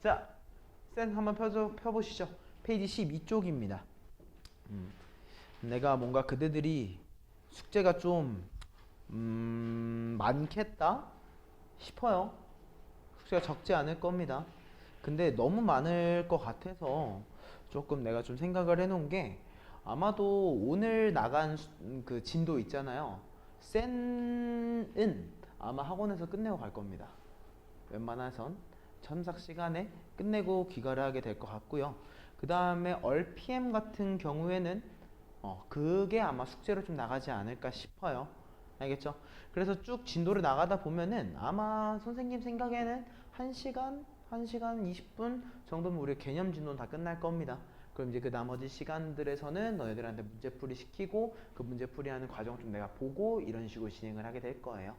자, 쌤 한번 펴보시죠. 페이지 12쪽입니다. 내가 뭔가 그대들이 숙제가 좀 많겠다 싶어요. 숙제가 적지 않을 겁니다. 근데 너무 많을 것 같아서 조금 내가 좀 생각을 해놓은 게 아마도 오늘 나간 그 진도 있잖아요. 쌤은 아마 학원에서 끝내고 갈 겁니다. 웬만해선 첨삭 시간에 끝내고 귀가를 하게 될 것 같고요. 그 다음에 RPM 같은 경우에는 그게 아마 숙제로 좀 나가지 않을까 싶어요. 알겠죠? 그래서 쭉 진도를 나가다 보면은 아마 선생님 생각에는 1시간, 1시간 20분 정도면 우리 개념 진도는 다 끝날 겁니다. 그럼 이제 그 나머지 시간들에서는 너희들한테 문제풀이 시키고 그 문제풀이 하는 과정 좀 내가 보고 이런 식으로 진행을 하게 될 거예요.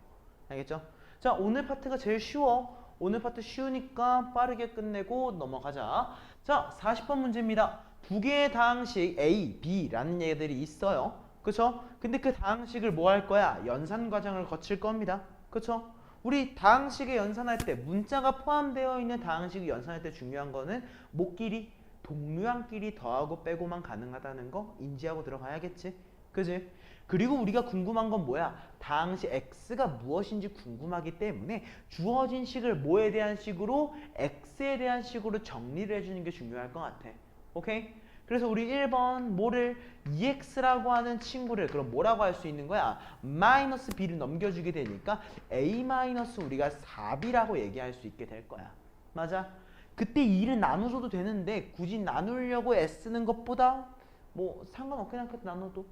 알겠죠? 자, 오늘 파트가 제일 쉬워. 오늘 파트 쉬우니까 빠르게 끝내고 넘어가자. 자, 40번 문제입니다. 두 개의 다항식 A, B라는 얘들이 있어요. 그쵸? 근데 그 다항식을 뭐 할 거야? 연산 과정을 거칠 겁니다. 그쵸? 우리 다항식을 연산할 때 문자가 포함되어 있는 다항식을 연산할 때 중요한 거는 뭐끼리? 동류항끼리 더하고 빼고만 가능하다는 거 인지하고 들어가야겠지? 그지? 그리고 우리가 궁금한 건 뭐야? 다항식 x가 무엇인지 궁금하기 때문에 주어진 식을 뭐에 대한 식으로? x에 대한 식으로 정리를 해주는 게 중요할 것 같아. 오케이? 그래서 우리 1번 뭐를? ex라고 하는 친구를 그럼 뭐라고 할 수 있는 거야? 마이너스 b를 넘겨주게 되니까 a 마이너스 우리가 4b라고 얘기할 수 있게 될 거야. 맞아? 그때 2를 나눠줘도 되는데 굳이 나누려고 애쓰는 것보다 뭐 상관없긴 하겠다 나눠도.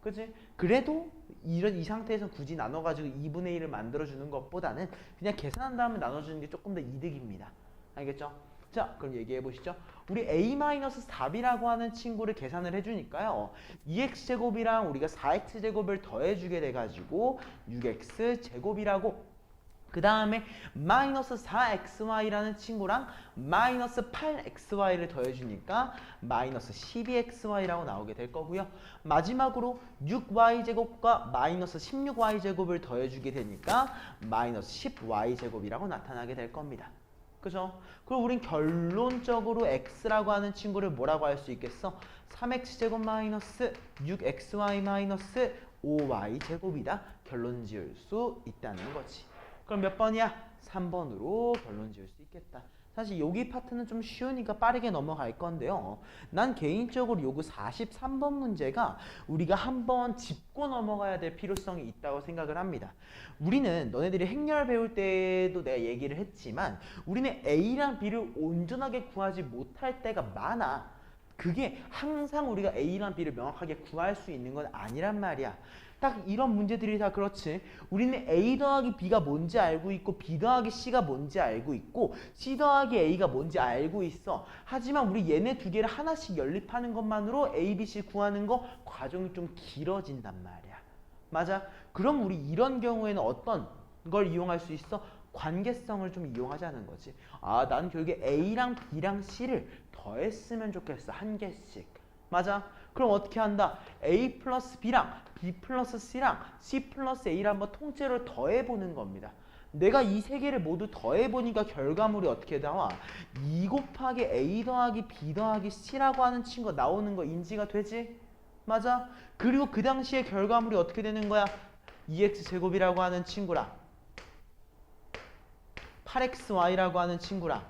그치? 그래도 이 상태에서 굳이 나눠가지고 2분의 1을 만들어주는 것보다는 그냥 계산한 다음에 나눠주는 게 조금 더 이득입니다. 알겠죠? 자, 그럼 얘기해보시죠. 우리 a-4b라고 하는 친구를 계산을 해주니까요. 2x제곱이랑 우리가 4x제곱을 더해주게 돼가지고 6x제곱이라고 그 다음에 마이너스 4xy라는 친구랑 마이너스 8xy를 더해주니까 마이너스 12xy라고 나오게 될 거고요. 마지막으로 6y제곱과 마이너스 16y제곱을 더해주게 되니까 마이너스 10y제곱이라고 나타나게 될 겁니다. 그죠? 그럼 우린 결론적으로 x라고 하는 친구를 뭐라고 할 수 있겠어? 3x제곱 마이너스 6xy 마이너스 5y제곱이다. 결론 지을 수 있다는 거지. 그럼 몇 번이야? 3번으로 결론 지을 수 있겠다. 사실 여기 파트는 좀 쉬우니까 빠르게 넘어갈 건데요. 난 개인적으로 요거 43번 문제가 우리가 한번 짚고 넘어가야 될 필요성이 있다고 생각을 합니다. 우리는 너네들이 행렬 배울 때도 내가 얘기를 했지만 우리는 A랑 B를 온전하게 구하지 못할 때가 많아. 그게 항상 우리가 A랑 B를 명확하게 구할 수 있는 건 아니란 말이야. 딱 이런 문제들이 다 그렇지. 우리는 A 더하기 B가 뭔지 알고 있고 B 더하기 C가 뭔지 알고 있고 C 더하기 A가 뭔지 알고 있어. 하지만 우리 얘네 두 개를 하나씩 연립하는 것만으로 A, B, C 구하는 거 과정이 좀 길어진단 말이야. 맞아? 그럼 우리 이런 경우에는 어떤 걸 이용할 수 있어? 관계성을 좀 이용하자는 거지. 아, 난 결국에 A랑 B랑 C를 더했으면 좋겠어. 한 개씩. 맞아? 그럼 어떻게 한다? A 플러스 B랑 B 플러스 C랑 C 플러스 A를 한번 통째로 더해보는 겁니다. 내가 이 세 개를 모두 더해보니까 결과물이 어떻게 나와? 2 곱하기 A 더하기 B 더하기 C라고 하는 친구가 나오는 거 인지가 되지? 맞아? 그리고 그 당시에 결과물이 어떻게 되는 거야? 2x제곱이라고 하는 친구랑 8xy라고 하는 친구랑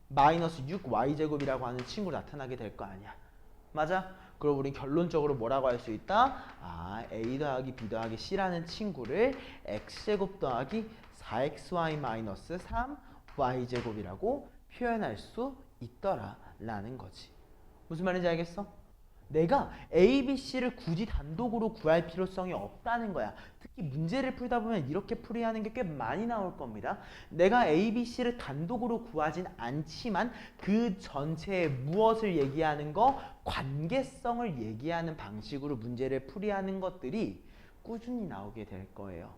마이너스 6y제곱이라고 하는 친구로 나타나게 될 거 아니야. 맞아? 그럼 우리 결론적으로 뭐라고 할 수 있다? 아, a 더하기 b 더하기 c라는 친구를 x제곱 더하기 4xy 마이너스 3y제곱이라고 표현할 수 있더라 라는 거지. 무슨 말인지 알겠어? 내가 A, B, C를 굳이 단독으로 구할 필요성이 없다는 거야. 특히 문제를 풀다 보면 이렇게 풀이하는 게 꽤 많이 나올 겁니다. 내가 A, B, C를 단독으로 구하진 않지만 그 전체에 무엇을 얘기하는 거? 관계성을 얘기하는 방식으로 문제를 풀이하는 것들이 꾸준히 나오게 될 거예요.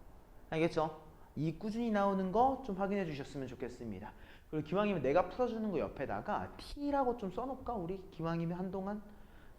알겠죠? 이 꾸준히 나오는 거 좀 확인해 주셨으면 좋겠습니다. 그리고 기왕이면 내가 풀어주는 거 옆에다가 T라고 좀 써놓을까? 우리 기왕이면 한동안?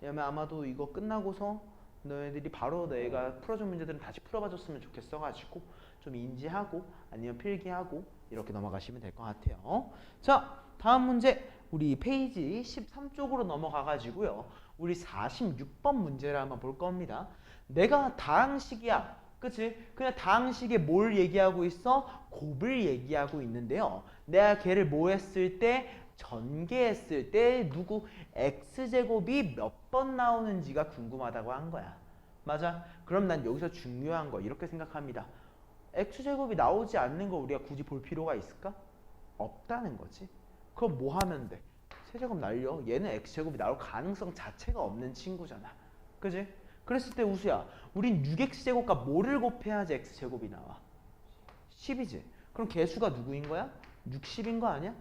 왜냐면 아마도 이거 끝나고서 너희들이 바로 내가 풀어준 문제들은 다시 풀어봐줬으면 좋겠어가지고 좀 인지하고 아니면 필기하고 이렇게 넘어가시면 될 것 같아요. 자, 다음 다음 문제 우리 페이지 13쪽으로 넘어가 가지고요. 우리 46번 문제를 한번 볼 겁니다. 내가 다항식이야. 그치? 그냥 다항식에 뭘 얘기하고 있어? 곱을 얘기하고 있는데요. 내가 걔를 뭐 했을 때? 전개했을 때 누구 x제곱이 몇 번 나오는지가 궁금하다고 한 거야. 맞아? 그럼 난 여기서 중요한 거 이렇게 생각합니다. x제곱이 나오지 않는 거 우리가 굳이 볼 필요가 있을까? 없다는 거지. 그럼 뭐 하면 돼? 세제곱 날려. 얘는 x제곱이 나올 가능성 자체가 없는 친구잖아. 그지? 그랬을 때 우수야, 우린 6x제곱과 뭐를 곱해야지 x제곱이 나와? 10이지. 그럼 개수가 누구인 거야? 60인 거 아니야?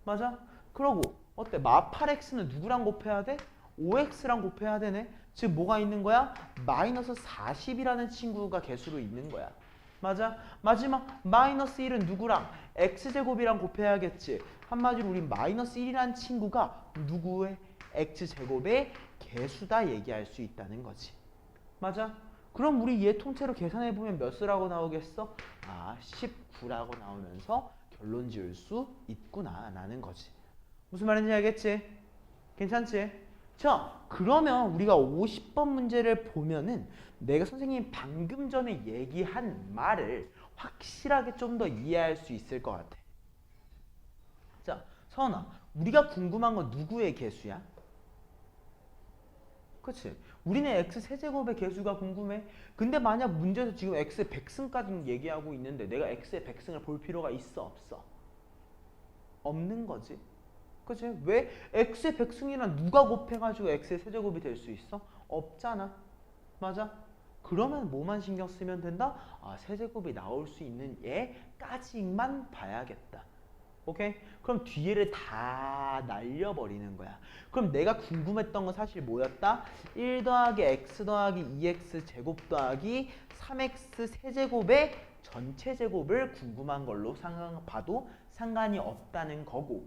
맞아? 그러고 어때? 마 8x는 누구랑 곱해야 돼? 5x랑 곱해야 되네. 즉 뭐가 있는 거야? 마이너스 40이라는 친구가 개수로 있는 거야. 맞아? 마지막 마이너스 1은 누구랑? x제곱이랑 곱해야겠지. 한마디로 우린 마이너스 1이라는 친구가 누구의? x제곱의 개수다 얘기할 수 있다는 거지. 맞아? 그럼 우리 얘 통째로 계산해보면 몇 수라고 나오겠어? 아, 19라고 나오면서 결론 지을 수 있구나 라는 거지. 무슨 말인지 알겠지? 괜찮지? 자, 그러면 우리가 50번 문제를 보면은 내가 선생님이 방금 전에 얘기한 말을 확실하게 좀 더 이해할 수 있을 것 같아. 자, 서은아, 우리가 궁금한 건 누구의 개수야? 그치? 우리는 x 세제곱의 개수가 궁금해. 근데 만약 문제에서 지금 x의 100승까지 얘기하고 있는데 내가 x의 100승을 볼 필요가 있어? 없어? 없는 거지. 그치? 왜? x의 100승이랑 누가 곱해가지고 x의 세제곱이 될 수 있어? 없잖아. 맞아? 그러면 뭐만 신경 쓰면 된다? 아, 세제곱이 나올 수 있는 얘까지만 봐야겠다. 오케이? 그럼 뒤에를 다 날려버리는 거야. 그럼 내가 궁금했던 건 사실 뭐였다? 1 더하기 x 더하기 2x 제곱 더하기 3x 세제곱의 전체 제곱을 궁금한 걸로 봐도 상관이 없다는 거고.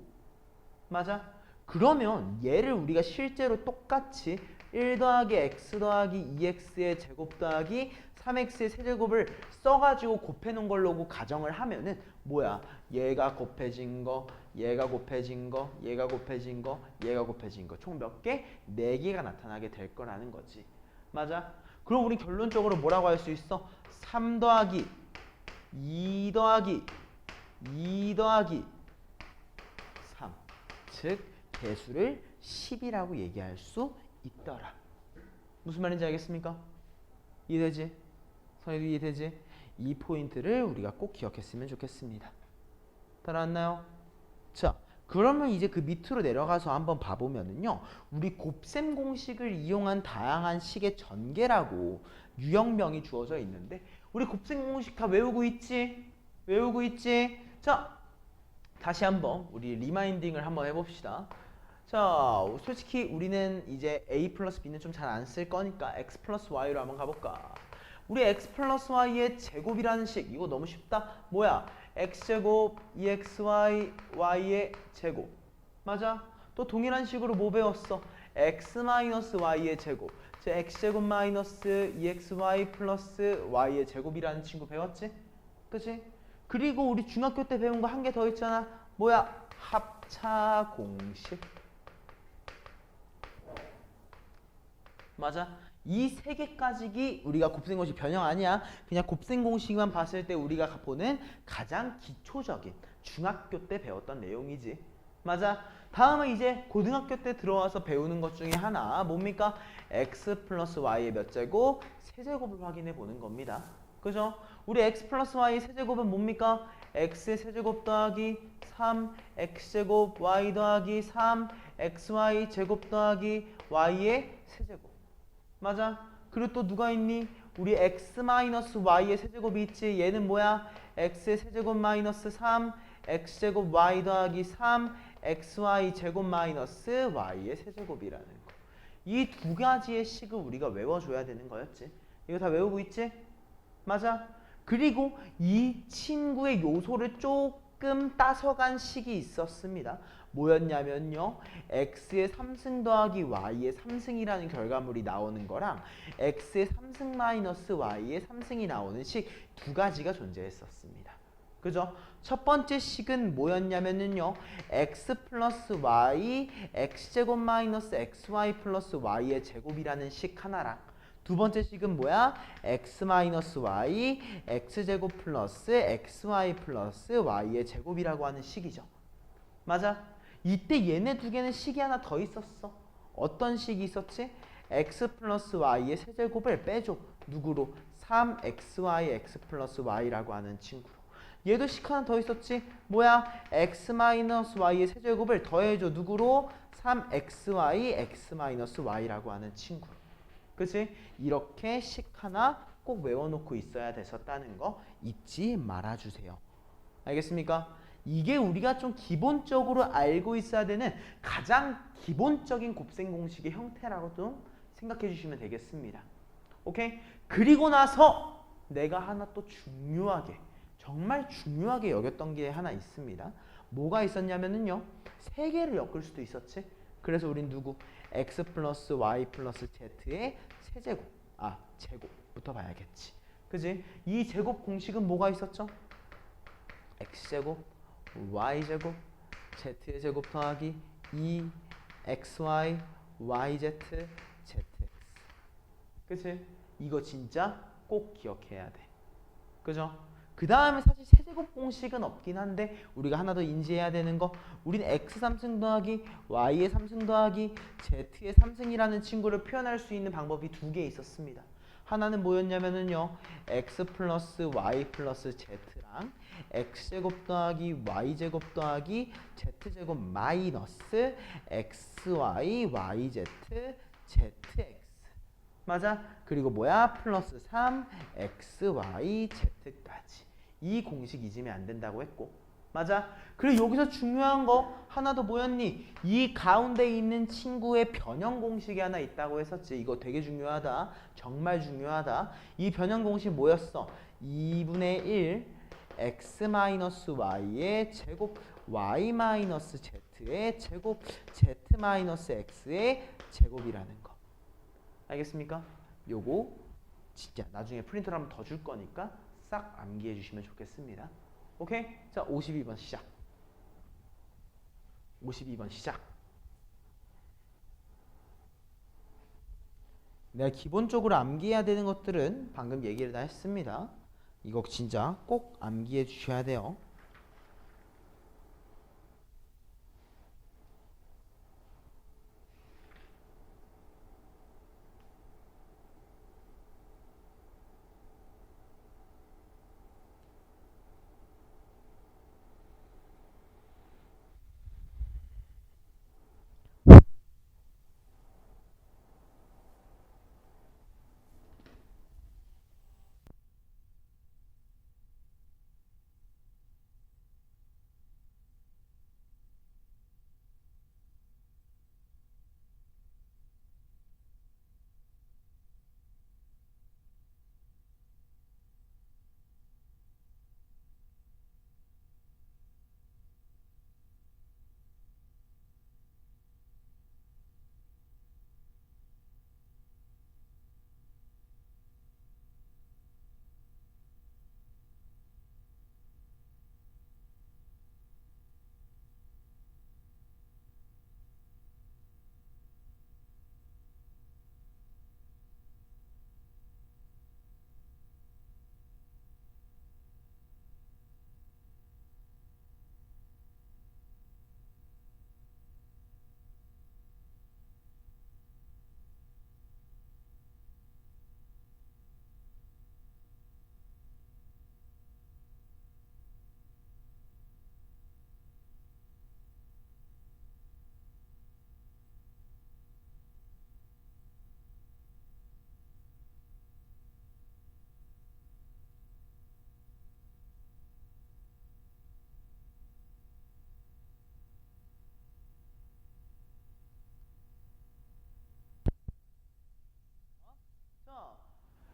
맞아? 그러면 얘를 우리가 실제로 똑같이 1 더하기 x 더하기 2x의 제곱 더하기 3x의 세제곱을 써가지고 곱해놓은 걸로 가정을 하면은 뭐야? 얘가 곱해진 거, 얘가 곱해진 거, 얘가 곱해진 거, 얘가 곱해진 거 총 몇 개? 4개가 나타나게 될 거라는 거지. 맞아? 그럼 우리 결론적으로 뭐라고 할 수 있어? 3 더하기 2 더하기 2 더하기 3. 즉 개수를 10이라고 얘기할 수 있더라. 무슨 말인지 알겠습니까? 이해되지? 선생님도 이해되지? 이 포인트를 우리가 꼭 기억했으면 좋겠습니다. 따라왔나요? 자, 그러면 이제 그 밑으로 내려가서 한번 봐보면은요, 우리 곱셈 공식을 이용한 다양한 식의 전개라고 유형명이 주어져 있는데, 우리 곱셈 공식 다 외우고 있지? 외우고 있지? 자, 다시 한번 우리 리마인딩을 한번 해봅시다. 자, 솔직히 우리는 이제 a 플러스 b는 좀 잘 안 쓸 거니까 x 플러스 y로 한번 가볼까. 우리 x 플러스 y의 제곱이라는 식, 이거 너무 쉽다. 뭐야? x제곱 2xy y의 제곱. 맞아? 또 동일한 식으로 뭐 배웠어? x 마이너스 y의 제곱. 즉 x제곱 마이너스 2xy 플러스 y의 제곱이라는 친구 배웠지? 그치? 그리고 우리 중학교 때 배운 거 한 개 더 있잖아. 뭐야? 합차 공식. 맞아? 이 세 개까지 우리가 곱셈 공식 변형 아니야. 그냥 곱셈 공식만 봤을 때 우리가 보는 가장 기초적인 중학교 때 배웠던 내용이지. 맞아? 다음은 이제 고등학교 때 들어와서 배우는 것 중에 하나 뭡니까? x 플러스 y의 몇 제곱? 세제곱을 확인해 보는 겁니다. 그죠? 우리 x 플러스 y의 세제곱은 뭡니까? x의 세제곱 더하기 3 x제곱 y 더하기 3 xy 제곱 더하기 y의 세제곱. 맞아? 그리고 또 누가 있니? 우리 x 마이너스 y의 세제곱이 있지. 얘는 뭐야? x의 세제곱 마이너스 3 x제곱 y 더하기 3 xy 제곱 마이너스 y의 세제곱이라는 거. 이 두 가지의 식을 우리가 외워줘야 되는 거였지. 이거 다 외우고 있지? 맞아? 그리고 이 친구의 요소를 조금 따서간 식이 있었습니다. 뭐였냐면요. x의 3승 더하기 y의 3승이라는 결과물이 나오는 거랑 x의 3승 마이너스 y의 3승이 나오는 식 두 가지가 존재했었습니다. 그죠? 첫 번째 식은 뭐였냐면은요. x 플러스 y x제곱 마이너스 xy 플러스 y의 제곱이라는 식 하나랑 두 번째 식은 뭐야? x 마이너스 y x제곱 플러스 xy 플러스 y의 제곱이라고 하는 식이죠. 맞아? 이때 얘네 두 개는 식이 하나 더 있었어. 어떤 식이 있었지? x 플러스 y의 세제곱을 빼줘. 누구로? 3xy x 플러스 y라고 하는 친구로. 얘도 식 하나 더 있었지? 뭐야? x 마이너스 y의 세제곱을 더해줘. 누구로? 3xy x 마이너스 y라고 하는 친구로. 그치? 이렇게 식 하나 꼭 외워놓고 있어야 됐었다는 거 잊지 말아주세요. 알겠습니까? 이게 우리가 좀 기본적으로 알고 있어야 되는 가장 기본적인 곱셈 공식의 형태라고 좀 생각해 주시면 되겠습니다. 오케이? 그리고 나서 내가 하나 또 중요하게 정말 중요하게 여겼던 게 하나 있습니다. 뭐가 있었냐면은요. 세 개를 엮을 수도 있었지. 그래서 우린 누구? x 플러스 y 플러스 z의 세제곱. 제곱부터 봐야겠지. 그지? 이 제곱 공식은 뭐가 있었죠? x제곱 y제곱 z의 제곱 더하기 2xy yz zx. 그치? 이거 진짜 꼭 기억해야 돼. 그죠? 그 다음에 사실 세제곱 공식은 없긴 한데 우리가 하나 더 인지해야 되는 거, 우린 x 3승 더하기 y의 3승 더하기 z의 3승이라는 친구를 표현할 수 있는 방법이 두 개 있었습니다. 하나는 뭐였냐면은요, x 플러스 y 플러스 z랑 x제곱 더하기 y제곱 더하기 z제곱 마이너스 xy yz zx. 맞아? 그리고 뭐야? 플러스 3 xy z까지. 이 공식 잊으면 안 된다고 했고. 맞아? 그리고 여기서 중요한 거 하나 더 뭐였니? 이 가운데 있는 친구의 변형 공식이 하나 있다고 했었지. 이거 되게 중요하다. 정말 중요하다. 이 변형 공식 뭐였어? 2분의 1 x-y의 제곱 y-z의 제곱 z-x의 제곱이라는 거. 알겠습니까? 요거 진짜 나중에 프린트를 한번 더 줄 거니까 싹 암기해 주시면 좋겠습니다. 오케이? 자, 52번 시작. 52번 시작. 내가 기본적으로 암기해야 되는 것들은 방금 얘기를 다 했습니다. 이거 진짜 꼭 암기해 주셔야 돼요.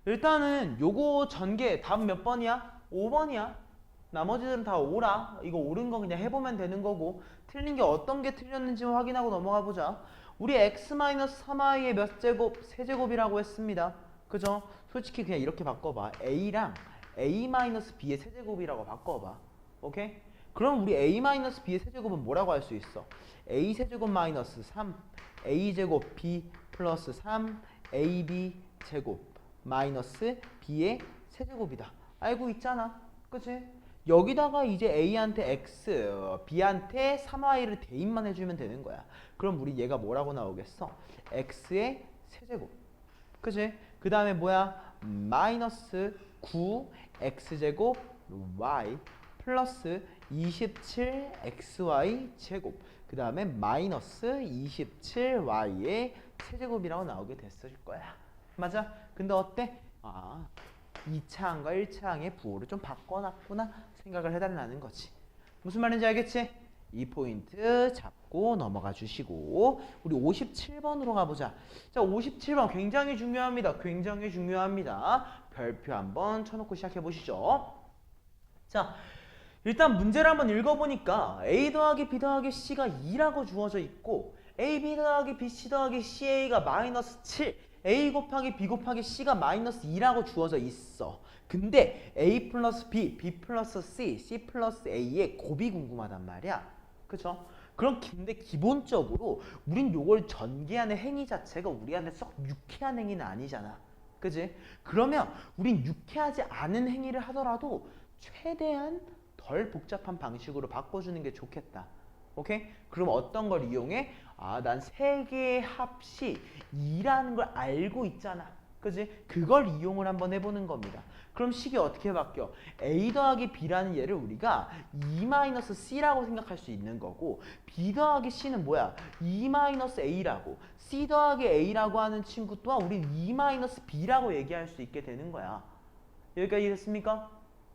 일단은 요거 전개 답은 몇 번이야? 5번이야. 나머지들은 다 5라. 이거 옳은 거 그냥 해보면 되는 거고, 틀린 게 어떤 게 틀렸는지 확인하고 넘어가 보자. 우리 x-3i의 몇 제곱? 세제곱이라고 했습니다. 그죠? 솔직히 그냥 이렇게 바꿔봐. a랑 a-b의 세제곱이라고 바꿔봐. 오케이? 그럼 우리 a-b의 세제곱은 뭐라고 할 수 있어? a 세제곱 마이너스 3 a 제곱 b 플러스 3 ab 제곱 마이너스 b의 세제곱이다. 알고 있잖아. 그치? 여기다가 이제 a한테 x, b한테 3y를 대입만 해주면 되는 거야. 그럼 우리 얘가 뭐라고 나오겠어? x의 세제곱. 그치? 그 다음에 뭐야? 마이너스 9 x제곱 y 플러스 27 xy 제곱. 그 다음에 마이너스 27y의 세제곱이라고 나오게 됐을 거야. 맞아? 근데 어때? 2차항과 1차항의 부호를 좀 바꿔놨구나 생각을 해달라는 거지. 무슨 말인지 알겠지? 이 포인트 잡고 넘어가 주시고 우리 57번으로 가보자. 자, 57번 굉장히 중요합니다. 굉장히 중요합니다. 별표 한번 쳐놓고 시작해 보시죠. 자, 일단 문제를 한번 읽어보니까 A 더하기 B 더하기 C가 2라고 주어져 있고 AB 더하기 BC 더하기 CA가 마이너스 7 A 곱하기 B 곱하기 C가 마이너스 2라고 주어져 있어. 근데 A 플러스 B, B 플러스 C, C 플러스 A의 곱이 궁금하단 말이야. 그쵸? 그럼 근데 기본적으로 우린 요걸 전개하는 행위 자체가 우리한테 썩 유쾌한 행위는 아니잖아. 그지? 그러면 우린 유쾌하지 않은 행위를 하더라도 최대한 덜 복잡한 방식으로 바꿔주는 게 좋겠다. 오케이? 그럼 어떤 걸 이용해? 난 세 개의 합이 2라는 걸 알고 있잖아. 그지? 그걸 이용을 한번 해보는 겁니다. 그럼 식이 어떻게 바뀌어? A 더하기 B라는 얘를 우리가 2-C라고 생각할 수 있는 거고 B 더하기 C는 뭐야? 2-A라고 C 더하기 A라고 하는 친구 또한 우린 2-B라고 얘기할 수 있게 되는 거야. 여기까지 됐습니까?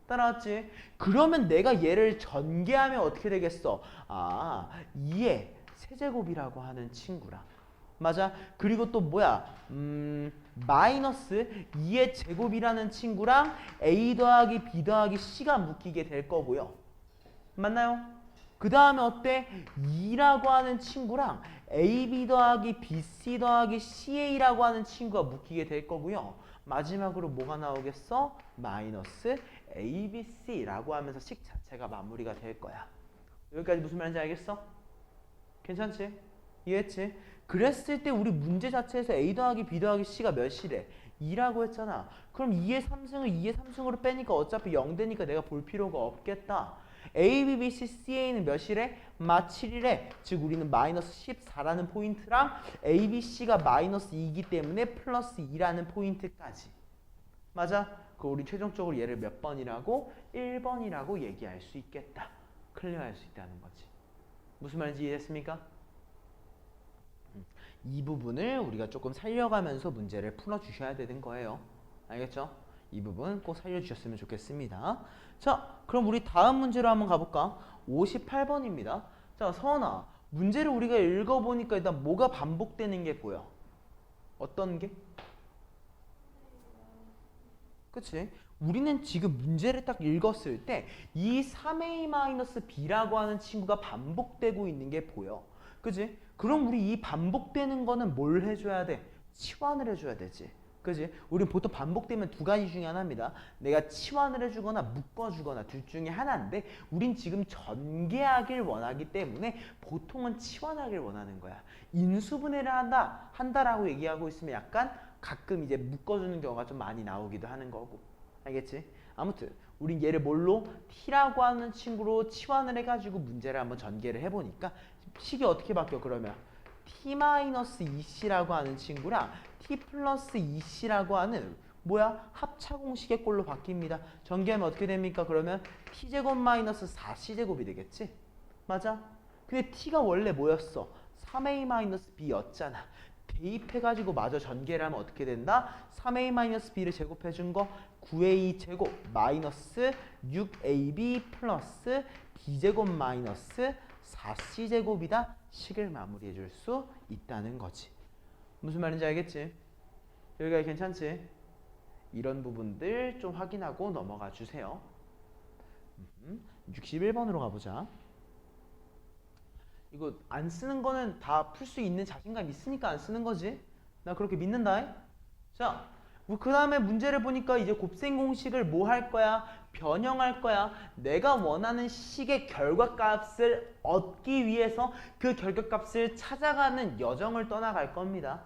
따라왔지? 그러면 내가 얘를 전개하면 어떻게 되겠어? 2의 세제곱이라고 하는 친구라. 맞아? 그리고 또 뭐야? 마이너스 2의 제곱이라는 친구랑 A 더하기 B 더하기 C가 묶이게 될 거고요. 맞나요? 그 다음에 어때? 2라고 하는 친구랑 AB 더하기 BC 더하기 CA라고 하는 친구가 묶이게 될 거고요. 마지막으로 뭐가 나오겠어? 마이너스 ABC라고 하면서 식 자체가 마무리가 될 거야. 여기까지 무슨 말인지 알겠어? 괜찮지? 이해했지? 그랬을 때 우리 문제 자체에서 A 더하기 B 더하기 C가 몇이래? 2라고 했잖아. 그럼 2의 3승을 2의 3승으로 빼니까 어차피 0 되니까 내가 볼 필요가 없겠다. A, B, B, C, CA는 몇이래? 7이래. 즉 우리는 마이너스 14라는 포인트랑 A, B, C가 마이너스 2이기 때문에 플러스 2라는 포인트까지. 맞아? 그 우리 최종적으로 얘를 몇 번이라고? 1번이라고 얘기할 수 있겠다. 클리어할 수 있다는 거지. 무슨 말인지 이해했습니까? 이 부분을 우리가 조금 살려가면서 문제를 풀어주셔야 되는 거예요. 알겠죠? 이 부분 꼭 살려주셨으면 좋겠습니다. 자, 그럼 우리 다음 문제로 한번 가볼까? 58번입니다. 자, 서원아, 문제를 우리가 읽어보니까 일단 뭐가 반복되는 게 보여? 어떤 게? 그치? 우리는 지금 문제를 딱 읽었을 때 이 3a-b라고 하는 친구가 반복되고 있는 게 보여. 그치? 그럼 우리 이 반복되는 거는 뭘 해줘야 돼? 치환을 해줘야 되지. 그지? 우리는 보통 반복되면 두 가지 중에 하나입니다. 내가 치환을 해주거나 묶어주거나 둘 중에 하나인데 우린 지금 전개하길 원하기 때문에 보통은 치환하길 원하는 거야. 인수분해를 한다라고 얘기하고 있으면 약간 가끔 이제 묶어주는 경우가 좀 많이 나오기도 하는 거고. 알겠지? 아무튼 우린 얘를 뭘로? t라고 하는 친구로 치환을 해가지고 문제를 한번 전개를 해보니까 식이 어떻게 바뀌어 그러면? t-2c라고 하는 친구랑 t 플러스 2c라고 하는 뭐야? 합차 공식의 꼴로 바뀝니다. 전개하면 어떻게 됩니까? 그러면 t제곱 마이너스 4c제곱이 되겠지? 맞아? 근데 t가 원래 뭐였어? 3a-b였잖아. 대입해가지고 마저 전개를 하면 어떻게 된다? 3a-b를 제곱해준 거 9a 제곱 마이너스 6ab 플러스 b제곱 마이너스 4c 제곱이다. 식을 마무리해 줄 수 있다는 거지. 무슨 말인지 알겠지? 여기가 괜찮지? 이런 부분들 좀 확인하고 넘어가 주세요. 61번으로 가보자. 이거 안 쓰는 거는 다 풀 수 있는 자신감 있으니까 안 쓰는 거지. 나 그렇게 믿는다. 자, 그 다음에 문제를 보니까 이제 곱셈 공식을 뭐 할 거야? 변형할 거야. 내가 원하는 식의 결과값을 얻기 위해서 그 결과값을 찾아가는 여정을 떠나갈 겁니다.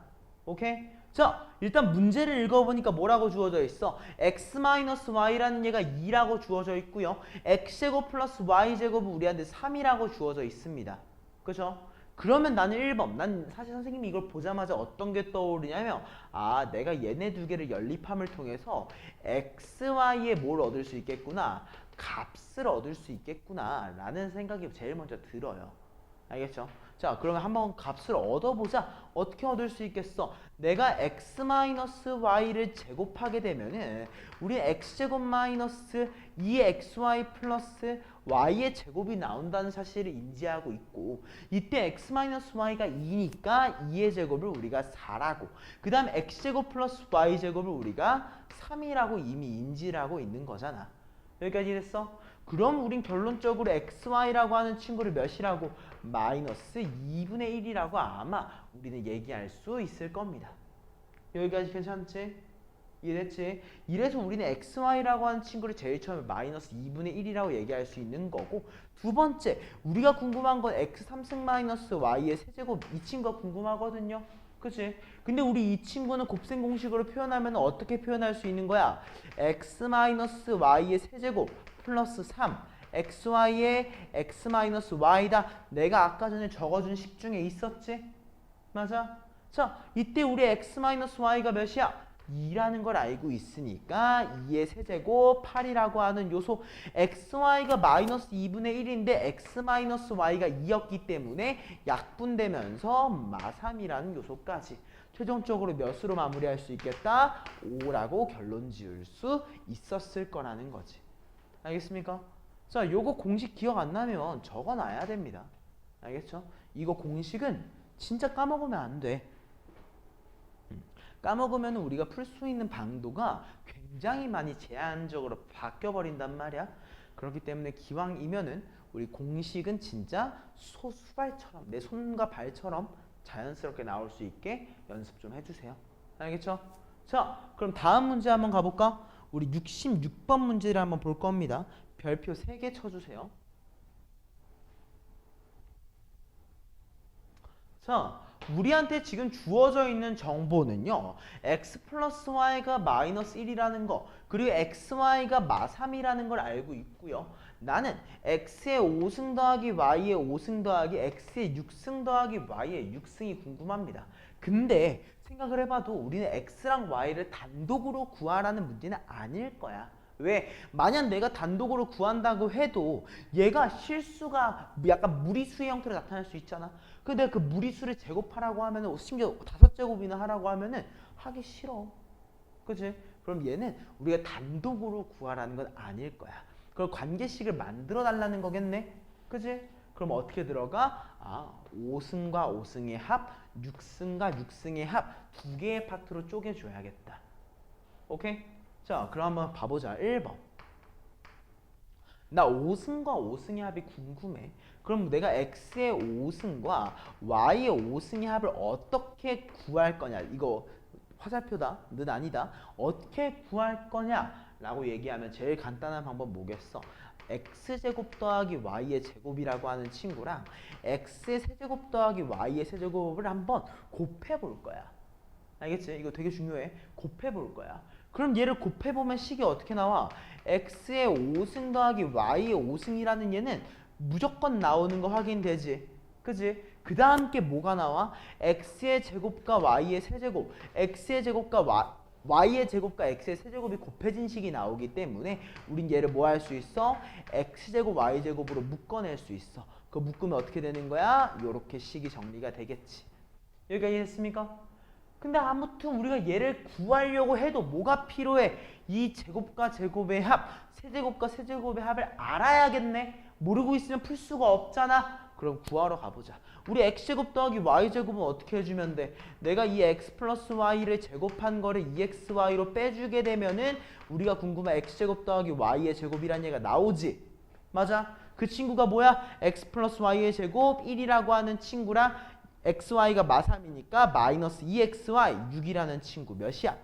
오케이? 자, 일단 문제를 읽어보니까 뭐라고 주어져 있어? x-y라는 얘가 2라고 주어져 있고요. x제곱 플러스 y제곱은 우리한테 3이라고 주어져 있습니다. 그죠? 그러면 나는 1번. 난 사실 선생님이 이걸 보자마자 어떤 게 떠오르냐면 아, 내가 얘네 두 개를 연립함을 통해서 x, y에 뭘 얻을 수 있겠구나. 값을 얻을 수 있겠구나 라는 생각이 제일 먼저 들어요. 알겠죠? 자, 그러면 한번 값을 얻어보자. 어떻게 얻을 수 있겠어? 내가 x-y를 제곱하게 되면은 우리 x제곱 마이너스 2xy 플러스 y의 제곱이 나온다는 사실을 인지하고 있고 이때 x-y가 2니까 2의 제곱을 우리가 4라고 그 다음 x제곱 플러스 y제곱을 우리가 3이라고 이미 인지를 하고 있는 거잖아. 여기까지 됐어? 그럼 우린 결론적으로 xy라고 하는 친구를 몇이라고? 마이너스 2분의 1이라고 아마 우리는 얘기할 수 있을 겁니다. 여기까지 괜찮지? 이해됐지? 이래서 우리는 xy라고 하는 친구를 제일 처음에 마이너스 2분의 1이라고 얘기할 수 있는 거고 두 번째, 우리가 궁금한 건 x 3승 마이너스 y의 세제곱 이 친구가 궁금하거든요. 그치? 근데 우리 이 친구는 곱셈 공식으로 표현하면 어떻게 표현할 수 있는 거야? x 마이너스 y의 세제곱 플러스 3 xy의 x 마이너스 y다. 내가 아까 전에 적어준 식 중에 있었지? 맞아? 자, 이때 우리 x 마이너스 y가 몇이야? 2라는 걸 알고 있으니까 2의 세제곱 8이라고 하는 요소 xy가 마이너스 2분의 1인데 x 마이너스 y가 2였기 때문에 약분되면서 마3이라는 요소까지 최종적으로 몇으로 마무리할 수 있겠다? 5라고 결론 지을 수 있었을 거라는 거지. 알겠습니까? 자, 요거 공식 기억 안 나면 적어놔야 됩니다. 알겠죠? 이거 공식은 진짜 까먹으면 안 돼. 까먹으면 우리가 풀 수 있는 방도가 굉장히 많이 제한적으로 바뀌어버린단 말이야. 그렇기 때문에 기왕이면은 우리 공식은 진짜 수발처럼 내 손과 발처럼 자연스럽게 나올 수 있게 연습 좀 해주세요. 알겠죠? 자, 그럼 다음 문제 한번 가볼까? 우리 66번 문제를 한번 볼 겁니다. 별표 3개 쳐주세요. 자, 우리한테 지금 주어져 있는 정보는요. x 플러스 y가 마이너스 1이라는 거 그리고 xy가 마3이라는 걸 알고 있고요. 나는 x의 5승 더하기 y의 5승 더하기 x의 6승 더하기 y의 6승이 궁금합니다. 근데 생각을 해봐도 우리는 x랑 y를 단독으로 구하라는 문제는 아닐 거야. 왜? 만약 내가 단독으로 구한다고 해도 얘가 실수가 약간 무리수의 형태로 나타날 수 있잖아. 근데 그 무리수를 제곱하라고 하면은 심지어 5제곱이나 하라고 하면은 하기 싫어. 그치? 그럼 얘는 우리가 단독으로 구하라는 건 아닐 거야. 그럼 관계식을 만들어 달라는 거겠네. 그치? 그럼 어떻게 들어가? 아, 5승과 5승의 합, 6승과 6승의 합 두 개의 파트로 쪼개줘야겠다. 오케이? 자, 그럼 한번 봐보자. 1번. 나 5승과 5승의 합이 궁금해. 그럼 내가 x의 5승과 y의 5승의 합을 어떻게 구할 거냐. 이거 화살표다. 는 아니다. 어떻게 구할 거냐 라고 얘기하면 제일 간단한 방법 뭐겠어? x제곱 더하기 y의 제곱이라고 하는 친구랑 x의 세제곱 더하기 y의 세제곱을 한번 곱해볼 거야. 알겠지? 이거 되게 중요해. 곱해볼 거야. 그럼 얘를 곱해보면 식이 어떻게 나와? x의 5승 더하기 y의 5승이라는 얘는 무조건 나오는 거 확인되지? 그지? 그 다음 게 뭐가 나와? x의 제곱과 y의 세제곱 x의 제곱과 y의 제곱과 x의 세제곱이 곱해진 식이 나오기 때문에 우린 얘를 뭐 할 수 있어? x제곱 y제곱으로 묶어낼 수 있어. 그 묶으면 어떻게 되는 거야? 요렇게 식이 정리가 되겠지. 여기까지 됐습니까? 근데 아무튼 우리가 얘를 구하려고 해도 뭐가 필요해? 이 제곱과 제곱의 합, 세제곱과 세제곱의 합을 알아야겠네. 모르고 있으면 풀 수가 없잖아. 그럼 구하러 가보자. 우리 x제곱 더하기 y제곱은 어떻게 해주면 돼? 내가 이 x 플러스 y를 제곱한 거를 2xy로 빼주게 되면은 우리가 궁금한 x제곱 더하기 y의 제곱이란 얘가 나오지. 맞아? 그 친구가 뭐야? x 플러스 y의 제곱 1이라고 하는 친구랑 xy가 마3이니까 마이너스 2xy 6이라는 친구 몇이야?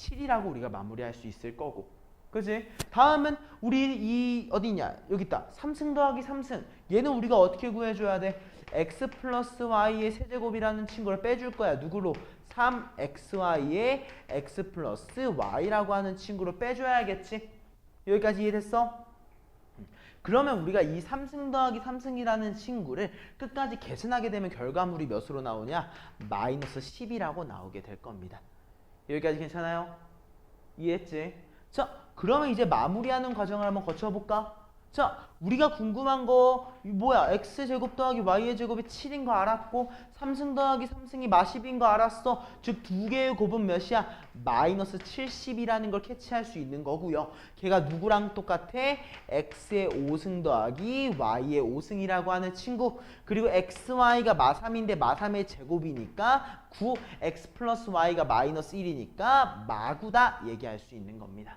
7이라고 우리가 마무리할 수 있을 거고. 그지? 다음은 우리 이 어디냐? 여기 있다. 3승 더하기 3승. 얘는 우리가 어떻게 구해줘야 돼? x 플러스 y의 세제곱이라는 친구를 빼줄 거야. 누구로? 3xy의 x 플러스 y라고 하는 친구로 빼줘야겠지? 여기까지 이해됐어? 그러면 우리가 이 3승 더하기 3승이라는 친구를 끝까지 계산하게 되면 결과물이 몇으로 나오냐? 마이너스 10이라고 나오게 될 겁니다. 여기까지 괜찮아요? 이해했지? 자, 그러면 이제 마무리하는 과정을 한번 거쳐볼까? 자, 우리가 궁금한 거 뭐야? x제곱 더하기 y의 제곱이 7인 거 알았고 3승 더하기 3승이 마10인 거 알았어. 즉 두 개의 곱은 몇이야? 마이너스 70이라는 걸 캐치할 수 있는 거고요. 걔가 누구랑 똑같아? x의 5승 더하기 y의 5승이라고 하는 친구. 그리고 xy가 마3인데 마3의 제곱이니까 9, x 플러스 y가 마이너스 1이니까 마9다 얘기할 수 있는 겁니다.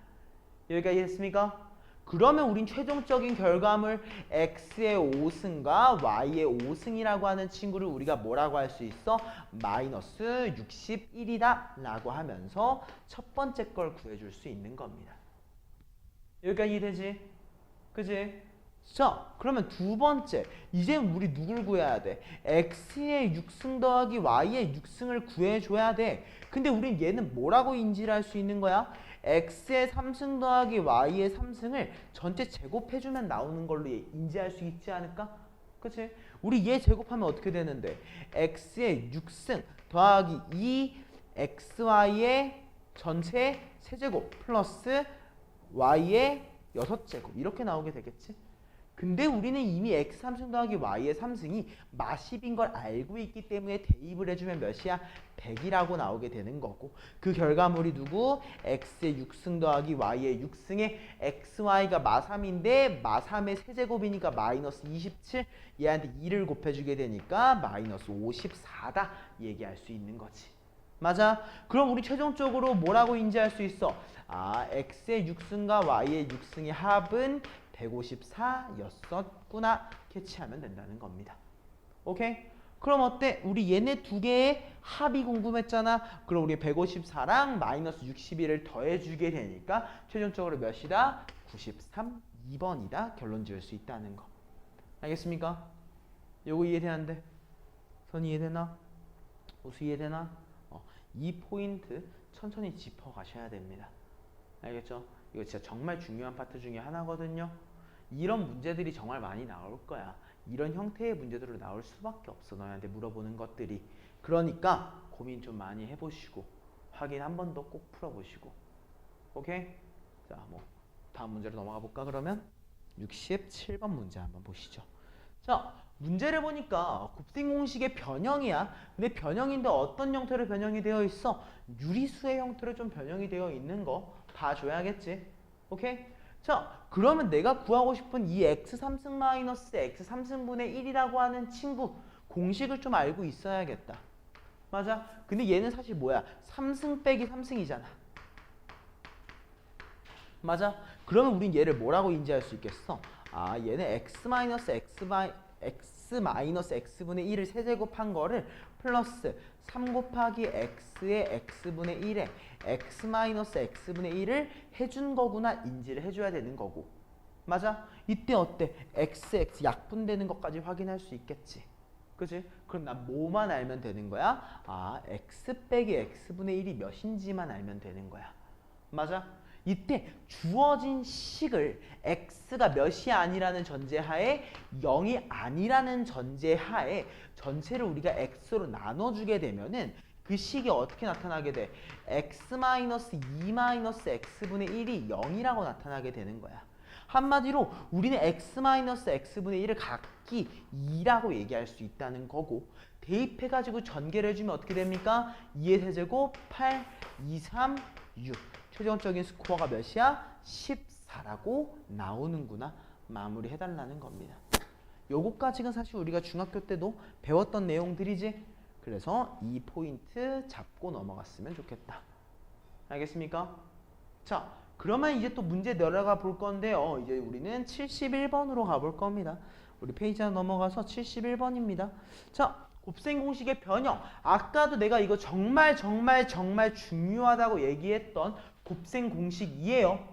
여기까지 이해했습니까? 그러면 우린 최종적인 결과물 x의 5승과 y의 5승이라고 하는 친구를 우리가 뭐라고 할 수 있어? 마이너스 61이다 라고 하면서 첫 번째 걸 구해줄 수 있는 겁니다. 여기까지 이해되지? 그지? 자, 그러면 두 번째. 이제 우리 누굴 구해야 돼? x의 6승 더하기 y의 6승을 구해줘야 돼. 근데 우린 얘는 뭐라고 인지를 할 수 있는 거야? x의 3승 더하기 y의 3승을 전체 제곱해주면 나오는 걸로 인지할 수 있지 않을까? 그치? 우리 얘 제곱하면 어떻게 되는데? x의 6승 더하기 2 xy의 전체 세제곱 플러스 y의 6제곱 이렇게 나오게 되겠지? 근데 우리는 이미 x 3승 더하기 y의 3승이 마10인 걸 알고 있기 때문에 대입을 해주면 몇이야? 100이라고 나오게 되는 거고 그 결과물이 누구? x의 6승 더하기 y의 6승에 xy가 마3인데 마3의 세제곱이니까 마이너스 27 얘한테 2를 곱해주게 되니까 마이너스 54다 얘기할 수 있는 거지. 맞아? 그럼 우리 최종적으로 뭐라고 인지할 수 있어? 아, x의 6승과 y의 6승의 합은 154였었구나 캐치하면 된다는 겁니다. 오케이? 그럼 어때? 우리 얘네 두 개의 합이 궁금했잖아. 그럼 우리 154랑 마이너스 61을 더해주게 되니까 최종적으로 몇이다? 93, 2번이다. 결론 지을 수 있다는 거. 알겠습니까? 요거 이해되는데? 선 이해되나? 호수 이해되나? 이 포인트 천천히 짚어 가셔야 됩니다. 알겠죠? 이거 진짜 정말 중요한 파트 중에 하나거든요. 이런 문제들이 정말 많이 나올 거야. 이런 형태의 문제들로 나올 수밖에 없어. 너희한테 물어보는 것들이. 그러니까 고민 좀 많이 해보시고 확인 한 번 더 꼭 풀어보시고. 오케이? 자, 뭐 다음 문제로 넘어가 볼까 그러면? 67번 문제 한번 보시죠. 자, 문제를 보니까 곱셈 공식의 변형이야. 근데 변형인데 어떤 형태로 변형이 되어 있어? 유리수의 형태로 좀 변형이 되어 있는 거 봐줘야겠지. 오케이? 자, 그러면 내가 구하고 싶은 이 x 3승 마이너스 x 3승분의 1이라고 하는 친구 공식을 좀 알고 있어야겠다. 맞아? 근데 얘는 사실 뭐야? 3승 빼기 3승이잖아. 맞아? 그러면 우린 얘를 뭐라고 인지할 수 있겠어? 아, 얘는 x 마이너스 x분의 1을 세제곱한 거를 플러스 3 곱하기 x의 x분의 1에 x 마이너스 x분의 1을 해준 거구나 인지를 해줘야 되는 거고. 맞아? 이때 어때? x 약분되는 것까지 확인할 수 있겠지. 그치? 그럼 난 뭐만 알면 되는 거야? 아, x 빼기 x분의 1이 몇인지만 알면 되는 거야. 맞아? 이때 주어진 식을 x가 몇이 아니라는 전제하에 0이 아니라는 전제하에 전체를 우리가 x로 나눠주게 되면은 그 식이 어떻게 나타나게 돼? x-2-x분의 1이 0이라고 나타나게 되는 거야. 한마디로 우리는 x-x분의 1을 각기 2라고 얘기할 수 있다는 거고 대입해가지고 전개를 해주면 어떻게 됩니까? 2의 세제곱 8, 2, 3, 6 최종적인 스코어가 몇이야? 14라고 나오는구나. 마무리해달라는 겁니다. 요거까지는 사실 우리가 중학교 때도 배웠던 내용들이지. 그래서 이 포인트 잡고 넘어갔으면 좋겠다. 알겠습니까? 자, 그러면 이제 또 문제 내려가 볼 건데요. 이제 우리는 71번으로 가볼 겁니다. 우리 페이지 하나 넘어가서 71번입니다. 자, 곱셈 공식의 변형. 아까도 내가 이거 정말 중요하다고 얘기했던 곱셈 공식이에요.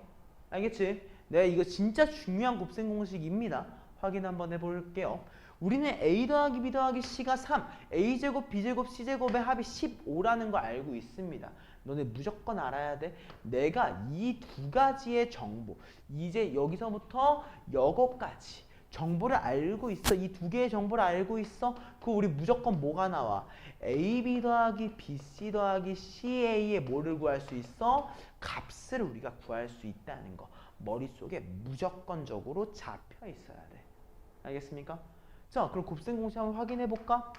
알겠지? 내가 이거 진짜 중요한 곱셈 공식입니다. 확인 한번 해볼게요. 우리는 a 더하기 b 더하기 c가 3, a제곱, b제곱, c제곱의 합이 15라는 거 알고 있습니다. 너네 무조건 알아야 돼. 내가 이 두 가지의 정보, 이제 여기서부터 여거까지 정보를 알고 있어. 이 두 개의 정보를 알고 있어. 그 우리 무조건 뭐가 나와? AB 더하기 BC 더하기 CA의 뭐를 구할 수 있어? 값을 우리가 구할 수 있다는 거. 머릿속에 무조건적으로 잡혀 있어야 돼. 알겠습니까? 자, 그럼 곱셈 공식 한번 확인해 볼까?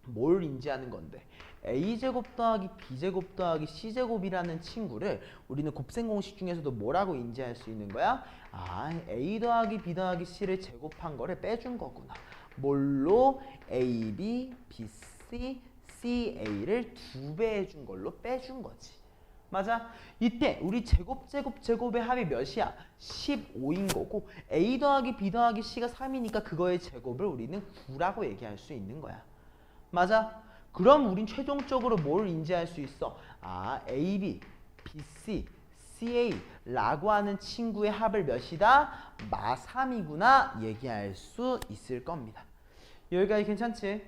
뭘 인지하는 건데? a제곱 더하기 b제곱 더하기 c제곱이라는 친구를 우리는 곱셈 공식 중에서도 뭐라고 인지할 수 있는 거야? 아, a 더하기 b 더하기 c를 제곱한 거를 빼준 거구나. 뭘로? ab, bc, ca를 2배 해준 걸로 빼준 거지. 맞아? 이때 우리 제곱의 합이 몇이야? 15인 거고 a 더하기 b 더하기 c가 3이니까 그거의 제곱을 우리는 9라고 얘기할 수 있는 거야. 맞아? 그럼 우린 최종적으로 뭘 인지할 수 있어? 아, AB, BC, CA라고 하는 친구의 합을 몇이다? 마 3이구나 얘기할 수 있을 겁니다. 여기까지 괜찮지?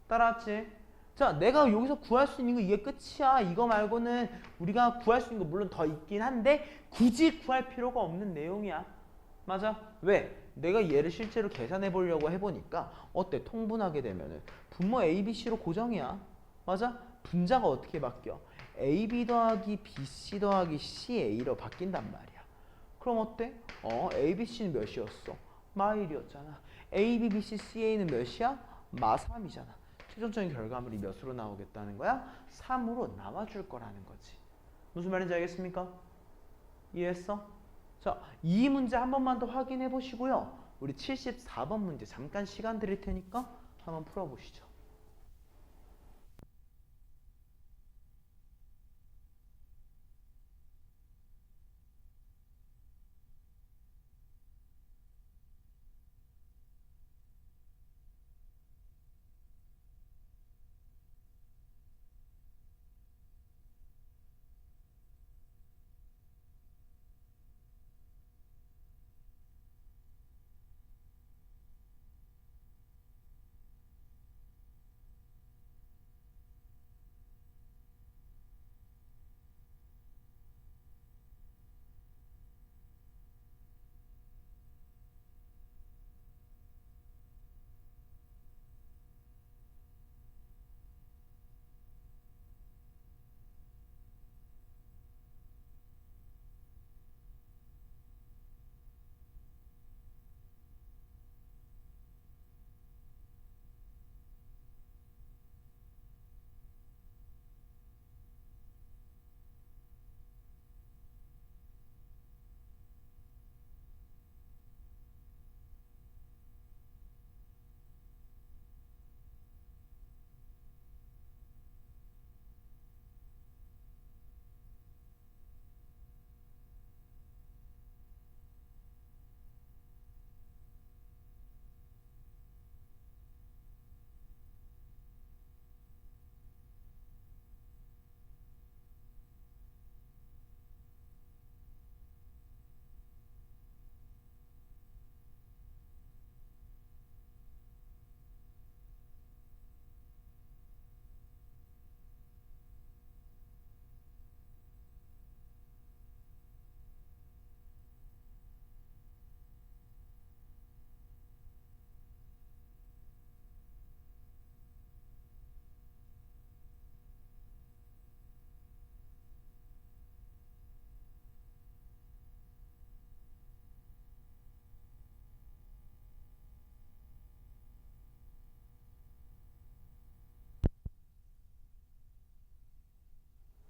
따라왔지? 자, 내가 여기서 구할 수 있는 거 이게 끝이야. 이거 말고는 우리가 구할 수 있는 거 물론 더 있긴 한데 굳이 구할 필요가 없는 내용이야. 맞아? 왜? 내가 얘를 실제로 계산해 보려고 해보니까 어때? 통분하게 되면은 분모 A, B, C로 고정이야. 맞아? 분자가 어떻게 바뀌어? A, B 더하기 B, C 더하기 C, A로 바뀐단 말이야. 그럼 어때? A, B, C는 몇이었어? 마 1이었잖아. A, B, B, C, C, A는 몇이야? 마 3이잖아. 최종적인 결과물이 몇으로 나오겠다는 거야? 3으로 나와줄 거라는 거지. 무슨 말인지 알겠습니까? 이해했어? 자, 이 문제 한 번만 더 확인해 보시고요. 우리 74번 문제 잠깐 시간 드릴 테니까 한번 풀어보시죠.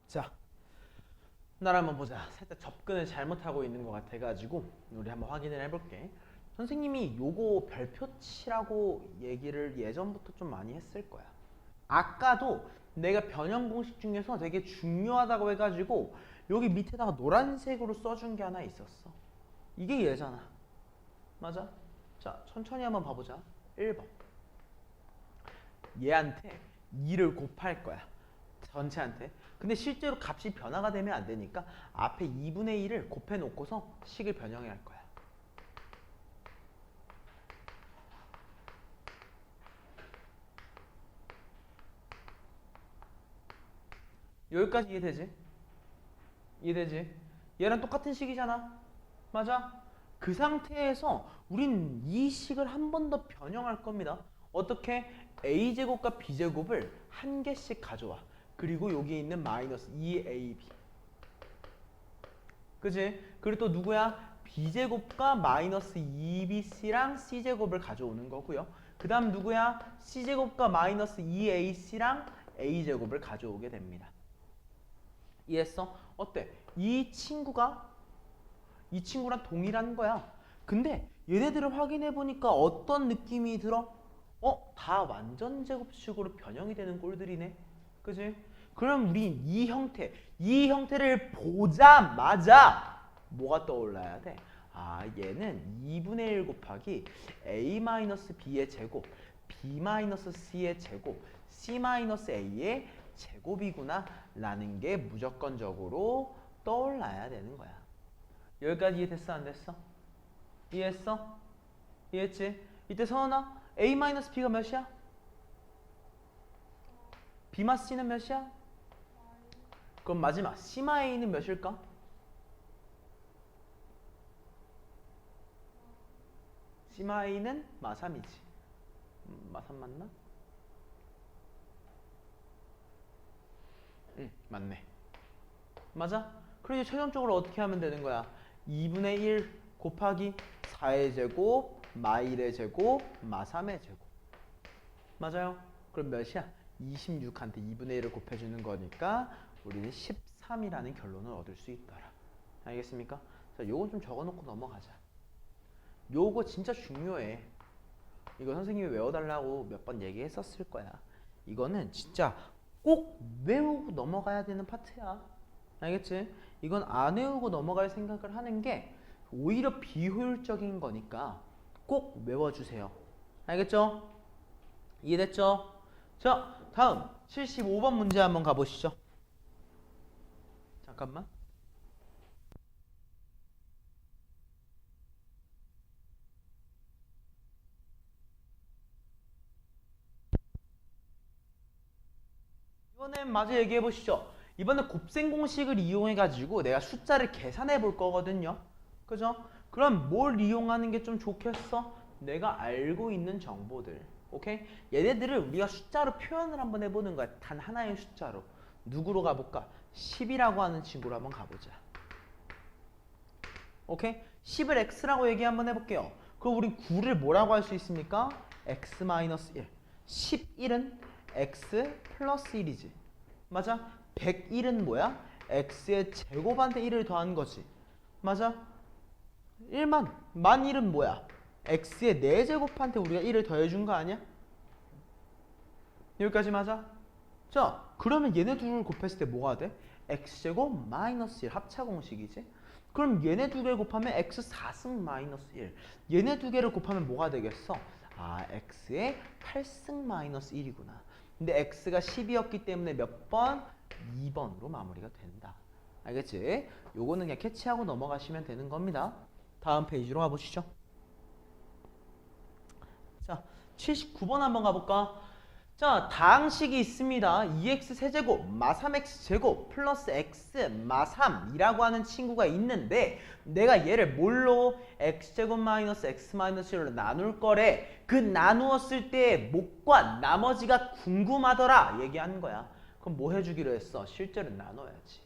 자, 나를 한번 보자. 살짝 접근을 잘못하고 있는 것 같아가지고 우리 한번 확인을 해볼게. 선생님이 요거 별표치라고 얘기를 예전부터 좀 많이 했을 거야. 아까도 내가 변형 공식 중에서 되게 중요하다고 해가지고 여기 밑에다가 노란색으로 써준 게 하나 있었어. 이게 얘잖아. 맞아? 자, 천천히 한번 봐보자. 1번. 얘한테 2를 곱할 거야. 전체한테. 근데 실제로 값이 변화가 되면 안 되니까 앞에 2분의 1을 곱해 놓고서 식을 변형해야 할 거야. 여기까지 이해되지? 이해되지? 얘랑 똑같은 식이잖아. 맞아? 그 상태에서 우린 이 식을 한 번 더 변형할 겁니다. 어떻게? a제곱과 b제곱을 한 개씩 가져와. 그리고 여기에 있는 마이너스 2ab. 그지? 그리고 또 누구야? b제곱과 마이너스 2bc랑 c제곱을 가져오는 거고요. 그 다음 누구야? c제곱과 마이너스 2ac랑 a제곱을 가져오게 됩니다. 이해했어? 어때? 이 친구랑 동일한 거야. 근데 얘네들을 확인해 보니까 어떤 느낌이 들어? 다 완전 제곱식으로 변형이 되는 꼴들이네. 그지? 그럼 우린 이 형태를 보자마자 뭐가 떠올라야 돼? 아, 얘는 2분의 1 곱하기 a-b의 제곱, b-c의 제곱, c-a의 제곱이구나 라는 게 무조건적으로 떠올라야 되는 거야. 여기까지 이해됐어? 안 됐어? 이해했어? 이해했지? 이때 서은아, a-b가 몇이야? b-c는 몇이야? 그럼 마지막 c-a는 몇일까? c-a는 마3이지. 마3 맞나? 응, 맞네. 맞아? 그래서 최종적으로 어떻게 하면 되는 거야? 2분의 1 곱하기 4의 제곱, 마1의 제곱, 마3의 제곱. 맞아요? 그럼 몇이야? 26한테 2분의 1을 곱해주는 거니까 우리는 13이라는 결론을 얻을 수 있더라. 알겠습니까? 자, 요건 좀 적어놓고 넘어가자. 요거 진짜 중요해. 이거 선생님이 외워달라고 몇 번 얘기했었을 거야. 이거는 진짜 꼭 외우고 넘어가야 되는 파트야. 알겠지? 이건 안 외우고 넘어갈 생각을 하는 게 오히려 비효율적인 거니까 꼭 외워주세요. 알겠죠? 이해됐죠? 자, 다음 75번 문제 한번 가보시죠. 잠깐만. 이번엔 마저 얘기해 보시죠. 이번에 곱셈 공식을 이용해 가지고 내가 숫자를 계산해 볼 거거든요. 그죠? 그럼 뭘 이용하는 게 좀 좋겠어? 내가 알고 있는 정보들. 오케이? 얘네들을 우리가 숫자로 표현을 한번 해보는 거야. 단 하나의 숫자로. 누구로 가볼까? 10이라고 하는 친구로 한번 가보자. 오케이? 10을 x라고 얘기 한번 해볼게요. 그럼 우린 9를 뭐라고 할 수 있습니까? x-1. 11은 x 플러스 1이지. 맞아? 101은 뭐야? x의 제곱한테 1을 더한 거지. 맞아? 1만 1은 뭐야? x의 4제곱한테 우리가 1을 더해준 거 아니야? 여기까지 맞아? 자, 그러면 얘네 둘을 곱했을 때 뭐가 돼? x제곱 마이너스 1 합차 공식이지? 그럼 얘네 두 개 곱하면 x 4승 마이너스 1. 얘네 두 개를 곱하면 뭐가 되겠어? 아, x의 8승 마이너스 1이구나. 근데 x가 10이었기 때문에 몇 번? 2번으로 마무리가 된다. 알겠지? 요거는 그냥 캐치하고 넘어가시면 되는 겁니다. 다음 페이지로 가보시죠. 자, 79번 한번 가볼까? 자, 다항식이 있습니다. 2x 세제곱, 마3x 제곱, 플러스 x, 마3이라고 하는 친구가 있는데 내가 얘를 뭘로? x제곱 마이너스 x 마이너스 1로 나눌 거래. 그 나누었을 때의 목과 나머지가 궁금하더라 얘기하는 거야. 그럼 뭐 해주기로 했어? 실제로 나눠야지.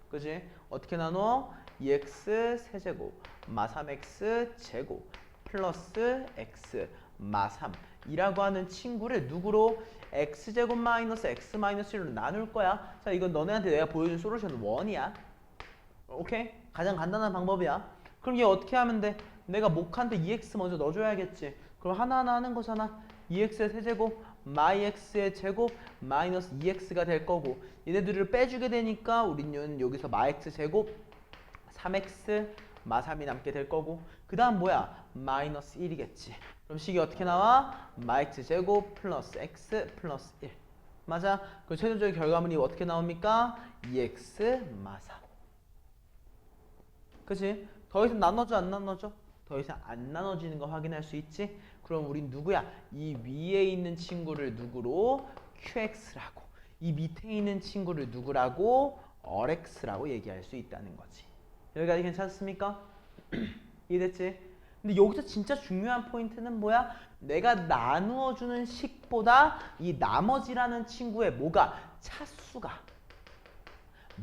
그지? 어떻게 나눠? 2x 세제곱, 마3x 제곱, 플러스 x, 마3이라고 하는 친구를 누구로? x제곱 마이너스 x 마이너스 1로 나눌 거야. 자, 이건 너네한테 내가 보여준 솔루션 1이야. 오케이? 가장 간단한 방법이야. 그럼 얘 어떻게 하면 돼? 내가 목한테 2x 먼저 넣어줘야겠지. 그럼 하나하나 하는 거잖아. 2x의 세제곱, 마이x의 제곱, 마이너스 2x가 될 거고 얘네들을 빼주게 되니까 우리는 여기서 마x 제곱, 3x, 마3이 남게 될 거고 그 다음 뭐야? 마이너스 1이겠지. 그럼 식이 어떻게 나와? 마x 제곱 플러스 x 플러스 1. 맞아? 그럼 최종적인 결과물이 어떻게 나옵니까? 2x 마사. 그치? 더 이상 나눠져 안 나눠져? 더 이상 안 나눠지는 거 확인할 수 있지? 그럼 우린 누구야? 이 위에 있는 친구를 누구로? qx라고. 이 밑에 있는 친구를 누구라고? rx라고 얘기할 수 있다는 거지. 여기까지 괜찮습니까? 이해됐지? 근데 여기서 진짜 중요한 포인트는 뭐야? 내가 나누어주는 식보다 이 나머지라는 친구의 뭐가? 차수가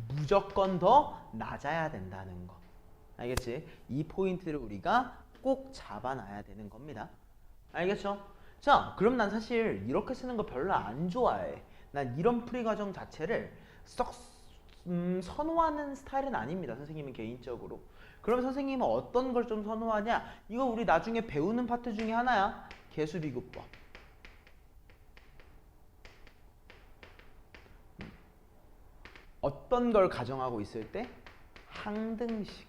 무조건 더 낮아야 된다는 거. 알겠지? 이 포인트를 우리가 꼭 잡아놔야 되는 겁니다. 알겠죠? 자, 그럼 난 사실 이렇게 쓰는 거 별로 안 좋아해. 난 이런 풀이 과정 자체를 썩 선호하는 스타일은 아닙니다. 선생님은 개인적으로. 그럼 선생님은 어떤 걸 좀 선호하냐? 이거 우리 나중에 배우는 파트 중에 하나야. 개수비교법. 어떤 걸 가정하고 있을 때? 항등식.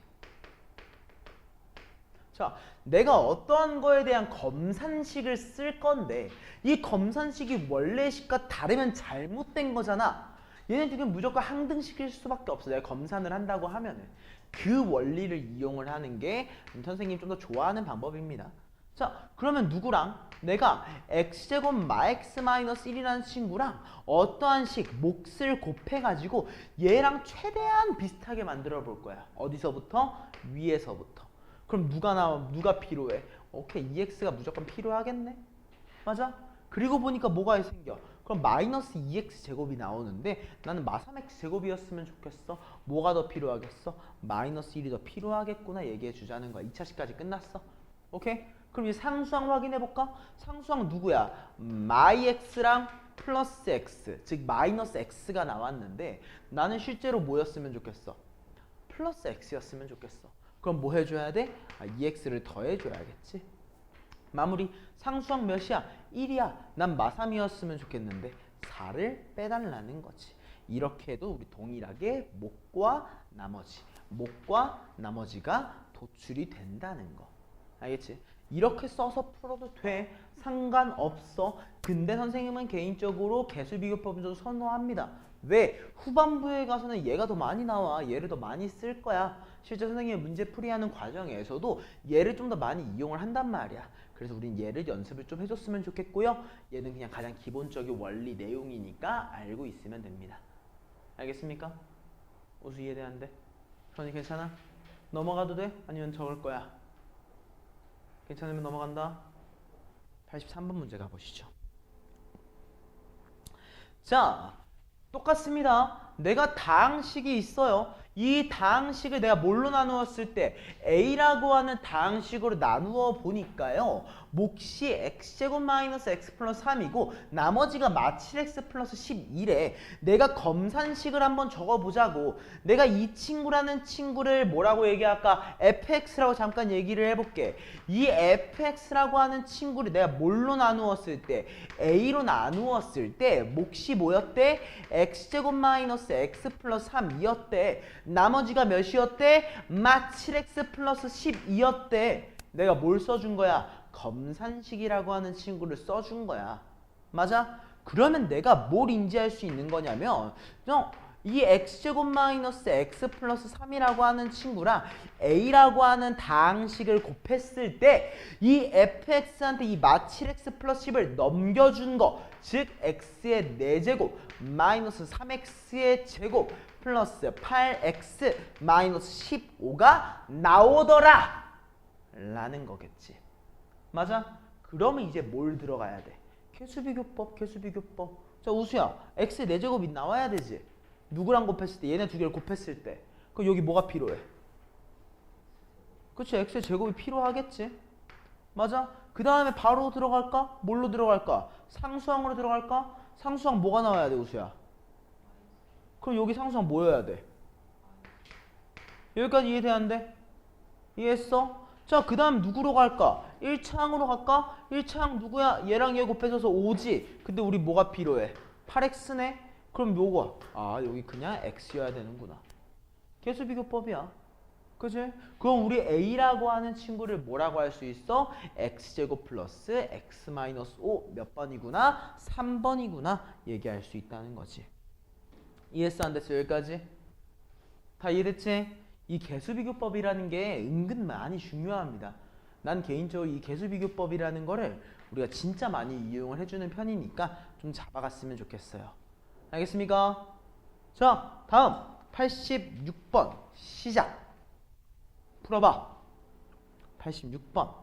자, 내가 어떠한 거에 대한 검산식을 쓸 건데 이 검산식이 원래 식과 다르면 잘못된 거잖아. 얘네 두 개는 무조건 항등식일 수밖에 없어. 내가 검산을 한다고 하면은 그 원리를 이용을 하는 게 선생님이 좀 더 좋아하는 방법입니다. 자, 그러면 누구랑 내가 x제곱 마x 마이너스 1이라는 친구랑 어떠한 식 몫을 곱해가지고 얘랑 최대한 비슷하게 만들어 볼 거야. 어디서부터? 위에서부터. 그럼 누가 필요해? 오케이, 2x가 무조건 필요하겠네. 맞아? 그리고 보니까 뭐가 생겨? 그럼 마이너스 2x 제곱이 나오는데 나는 마3x 제곱이었으면 좋겠어. 뭐가 더 필요하겠어? 마이너스 1이 더 필요하겠구나 얘기해 주자는 거야. 2차식까지 끝났어. 오케이? 그럼 이제 상수항 확인해 볼까? 상수항 누구야? 마이 x랑 플러스 x, 즉 마이너스 x가 나왔는데 나는 실제로 뭐였으면 좋겠어? 플러스 x였으면 좋겠어. 그럼 뭐 해줘야 돼? 2x를 더해줘야겠지. 마무리. 상수항 몇이야? 1이야. 난 마3이었으면 좋겠는데 4를 빼달라는 거지. 이렇게 해도 우리 동일하게 목과 나머지가 도출이 된다는 거. 알겠지? 이렇게 써서 풀어도 돼. 상관없어. 근데 선생님은 개인적으로 개수비교법을 좀 선호합니다. 왜? 후반부에 가서는 얘가 더 많이 나와. 얘를 더 많이 쓸 거야. 실제 선생님이 문제 풀이하는 과정에서도 얘를 좀 더 많이 이용을 한단 말이야. 그래서 우린 얘를 연습을 좀 해줬으면 좋겠고요. 얘는 그냥 가장 기본적인 원리 내용이니까 알고 있으면 됩니다. 알겠습니까? 우수 이해되는데? 그러니 괜찮아? 넘어가도 돼? 아니면 적을 거야? 괜찮으면 넘어간다. 83번 문제 가보시죠. 자, 똑같습니다. 내가 다항식이 있어요. 이 다항식을 내가 뭘로 나누었을 때 A라고 하는 다항식으로 나누어 보니까요. 몫이 x제곱 마이너스 x 플러스 3이고 나머지가 마 7x 플러스 11에 내가 검산식을 한번 적어보자고. 내가 이 친구라는 친구를 뭐라고 얘기할까? fx라고 잠깐 얘기를 해볼게. 이 fx라고 하는 친구를 내가 뭘로 나누었을 때 a로 나누었을 때 몫이 뭐였대? x제곱 마이너스 x 플러스 3이었대. 나머지가 몇이었대? 마 7x 플러스 12였대. 내가 뭘 써준 거야? 검산식이라고 하는 친구를 써준 거야. 맞아? 그러면 내가 뭘 인지할 수 있는 거냐면 이 x제곱 마이너스 x 플러스 3이라고 하는 친구랑 a라고 하는 다항식을 곱했을 때 이 fx한테 이 마 7x 플러스 10을 넘겨준 거, 즉 x의 4제곱 마이너스 3x의 제곱 플러스 8x 마이너스 15가 나오더라 라는 거겠지. 맞아? 그러면 이제 뭘 들어가야 돼? 개수비교법. 자, 우수야, x의 4제곱이 나와야 되지. 누구랑 곱했을 때? 얘네 두 개를 곱했을 때. 그럼 여기 뭐가 필요해? 그치? x의 제곱이 필요하겠지. 맞아? 그 다음에 바로 들어갈까? 뭘로 들어갈까? 상수항으로 들어갈까? 상수항 뭐가 나와야 돼, 우수야? 그럼 여기 상수항 뭐여야 돼? 여기까지 이해되는데? 이해했어? 자, 그 다음 누구로 갈까? 1차항으로 갈까? 1차항 누구야? 얘랑 얘 곱해져서 5지. 근데 우리 뭐가 필요해? 8x네? 그럼 요거 여기 그냥 x여야 되는구나. 개수비교법이야. 그지? 그럼 우리 a라고 하는 친구를 뭐라고 할 수 있어? x제곱 플러스 x 마이너스 5 몇 번이구나? 3번이구나 얘기할 수 있다는 거지. 이해했어 안 됐어? 여기까지? 다 이해됐지? 이 개수비교법이라는 게 은근 많이 중요합니다. 난 개인적으로 이 개수비교법이라는 거를 우리가 진짜 많이 이용을 해주는 편이니까 좀 잡아갔으면 좋겠어요. 알겠습니까? 자, 다음 86번 시작. 풀어봐. 86번.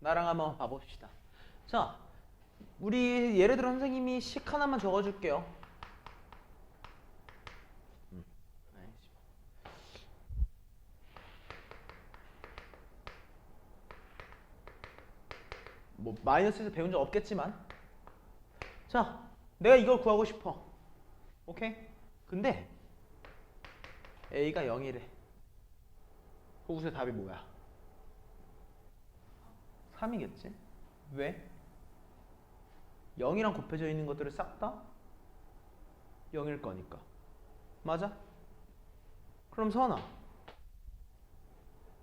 나랑 한번 봐봅시다. 자, 우리 예를 들어 선생님이 식 하나만 적어줄게요. 뭐 마이너스에서 배운 적 없겠지만, 자, 내가 이걸 구하고 싶어. 오케이? 근데 a가 0이래. 거기서 답이 뭐야? 3이겠지? 왜? 0이랑 곱해져 있는 것들을 싹 다 0일 거니까. 맞아? 그럼 선아,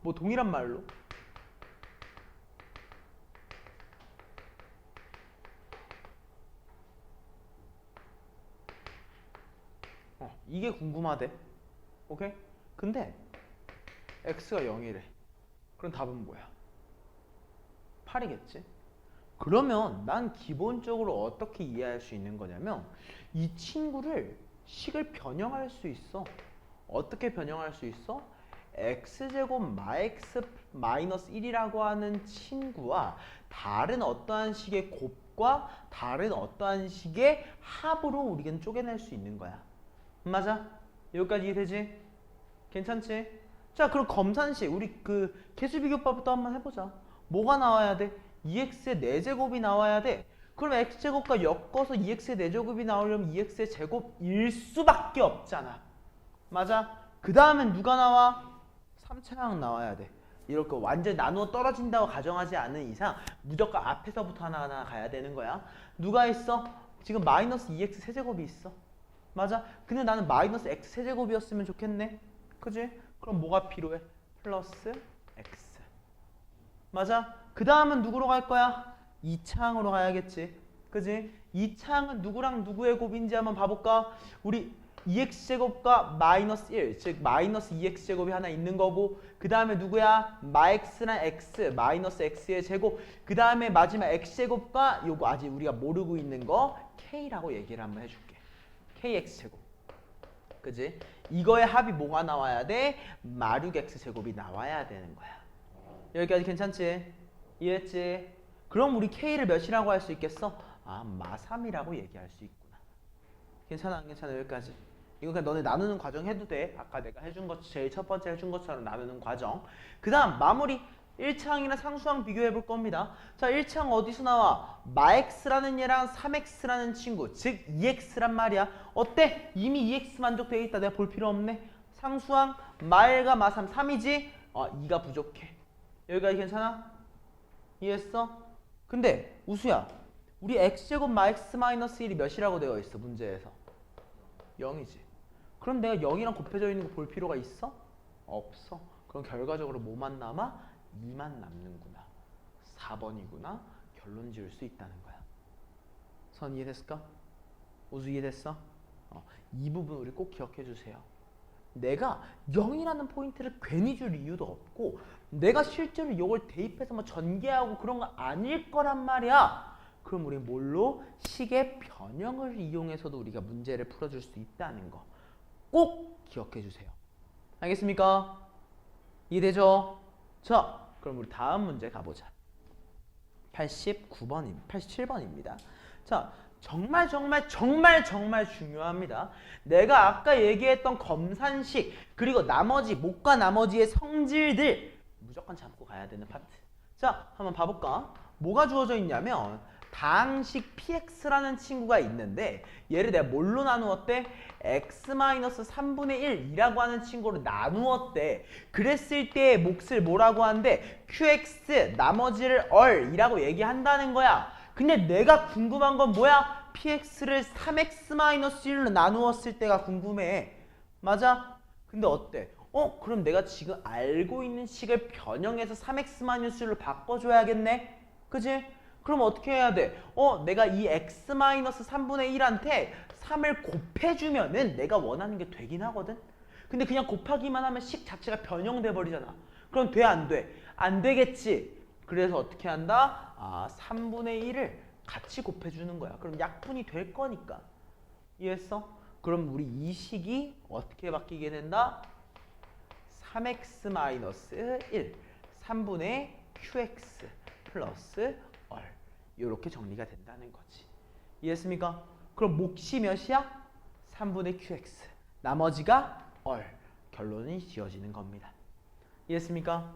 뭐 동일한 말로 이게 궁금하대. 오케이? 근데 x가 0이래. 그럼 답은 뭐야? 8이겠지? 그러면 난 기본적으로 어떻게 이해할 수 있는 거냐면 이 친구를 식을 변형할 수 있어. 어떻게 변형할 수 있어? x제곱 마x 마이너스 1이라고 하는 친구와 다른 어떠한 식의 곱과 다른 어떠한 식의 합으로 우리는 쪼개낼 수 있는 거야. 맞아? 여기까지 이해되지? 괜찮지? 자, 그럼 검산식 우리 그 개수비교법부터 한번 해보자. 뭐가 나와야 돼? 2x의 4제곱이 나와야 돼. 그럼 x제곱과 엮어서 2x의 4제곱이 나오려면 2x의 제곱일 수밖에 없잖아. 맞아? 그 다음엔 누가 나와? 3차항 나와야 돼. 이렇게 완전 나누어 떨어진다고 가정하지 않은 이상 무조건 앞에서부터 하나하나 가야 되는 거야. 누가 있어? 지금 마이너스 2x 세제곱이 있어. 맞아? 근데 나는 마이너스 x 세제곱이었으면 좋겠네. 그지? 그럼 뭐가 필요해? 플러스 x. 맞아? 그 다음은 누구로 갈 거야? 2차항으로 가야겠지. 그지? 2차항은 누구랑 누구의 곱인지 한번 봐볼까? 우리 2x제곱과 마이너스 1, 즉 마이너스 2x제곱이 하나 있는 거고, 그 다음에 누구야? 마x랑 x, 마이너스 x의 제곱, 그 다음에 마지막 x제곱과 요거 아직 우리가 모르고 있는 거 k라고 얘기를 한번 해줄게. kx제곱. 그지? 이거의 합이 뭐가 나와야 돼? 마륙 x제곱이 나와야 되는 거야. 여기까지 괜찮지? 이해했지? 그럼 우리 k를 몇이라고 할 수 있겠어? 아, 마3이라고 얘기할 수 있구나. 괜찮아 안 괜찮아? 여기까지. 이거 그냥 너네 나누는 과정 해도 돼. 아까 내가 해준 것 제일 첫 번째 해준 것처럼 나누는 과정. 그 다음 마무리. 1차항이랑 상수항 비교해 볼 겁니다. 자, 1차항 어디서 나와? 마x라는 얘랑 3x라는 친구, 즉 2x란 말이야. 어때? 이미 2x 만족되어 있다. 내가 볼 필요 없네. 상수항 마일과 마3, 3이지? 2가 부족해. 여기까지 괜찮아? 이해했어? 근데 우수야, 우리 x제곱 마x 마이너스 1이 몇이라고 되어 있어? 문제에서 0이지. 그럼 내가 0이랑 곱해져 있는 거 볼 필요가 있어? 없어. 그럼 결과적으로 뭐만 남아? 2만 남는구나. 4번이구나. 결론 지을 수 있다는 거야. 선 이해됐을까? 우수 이해됐어? 이 부분 우리 꼭 기억해 주세요. 내가 0이라는 포인트를 괜히 줄 이유도 없고, 내가 실제로 이걸 대입해서 뭐 전개하고 그런 거 아닐 거란 말이야. 그럼 우리 뭘로? 식의 변형을 이용해서도 우리가 문제를 풀어줄 수 있다는 거 꼭 기억해 주세요. 알겠습니까? 이해되죠? 자, 그럼 우리 다음 문제 가보자. 87번입니다. 자, 정말 중요합니다. 내가 아까 얘기했던 검산식, 그리고 나머지 목과 나머지의 성질들 무조건 잡고 가야 되는 파트. 자, 한번 봐볼까? 뭐가 주어져 있냐면 다항식 px라는 친구가 있는데, 얘를 내가 뭘로 나누었대? x-3분의 1이라고 하는 친구로 나누었대. 그랬을 때 몫을 뭐라고 한대? qx 나머지를 얼이라고 얘기한다는 거야. 근데 내가 궁금한 건 뭐야? px를 3x-1로 나누었을 때가 궁금해. 맞아? 근데 어때? 그럼 내가 지금 알고 있는 식을 변형해서 3x-1로 바꿔줘야겠네? 그지? 그럼 어떻게 해야 돼? 내가 이 x-3분의 1한테 3을 곱해주면은 내가 원하는 게 되긴 하거든? 근데 그냥 곱하기만 하면 식 자체가 변형돼 버리잖아. 그럼 돼, 안 돼? 안 되겠지? 그래서 어떻게 한다? 3분의 1을 같이 곱해주는 거야. 그럼 약분이 될 거니까. 이해했어? 그럼 우리 이 식이 어떻게 바뀌게 된다? 3x-1 3분의 qx 플러스 얼, 이렇게 정리가 된다는 거지. 이해했습니까? 그럼 몫이 몇이야? 3분의 qx, 나머지가 얼. 결론이 지어지는 겁니다. 이해했습니까?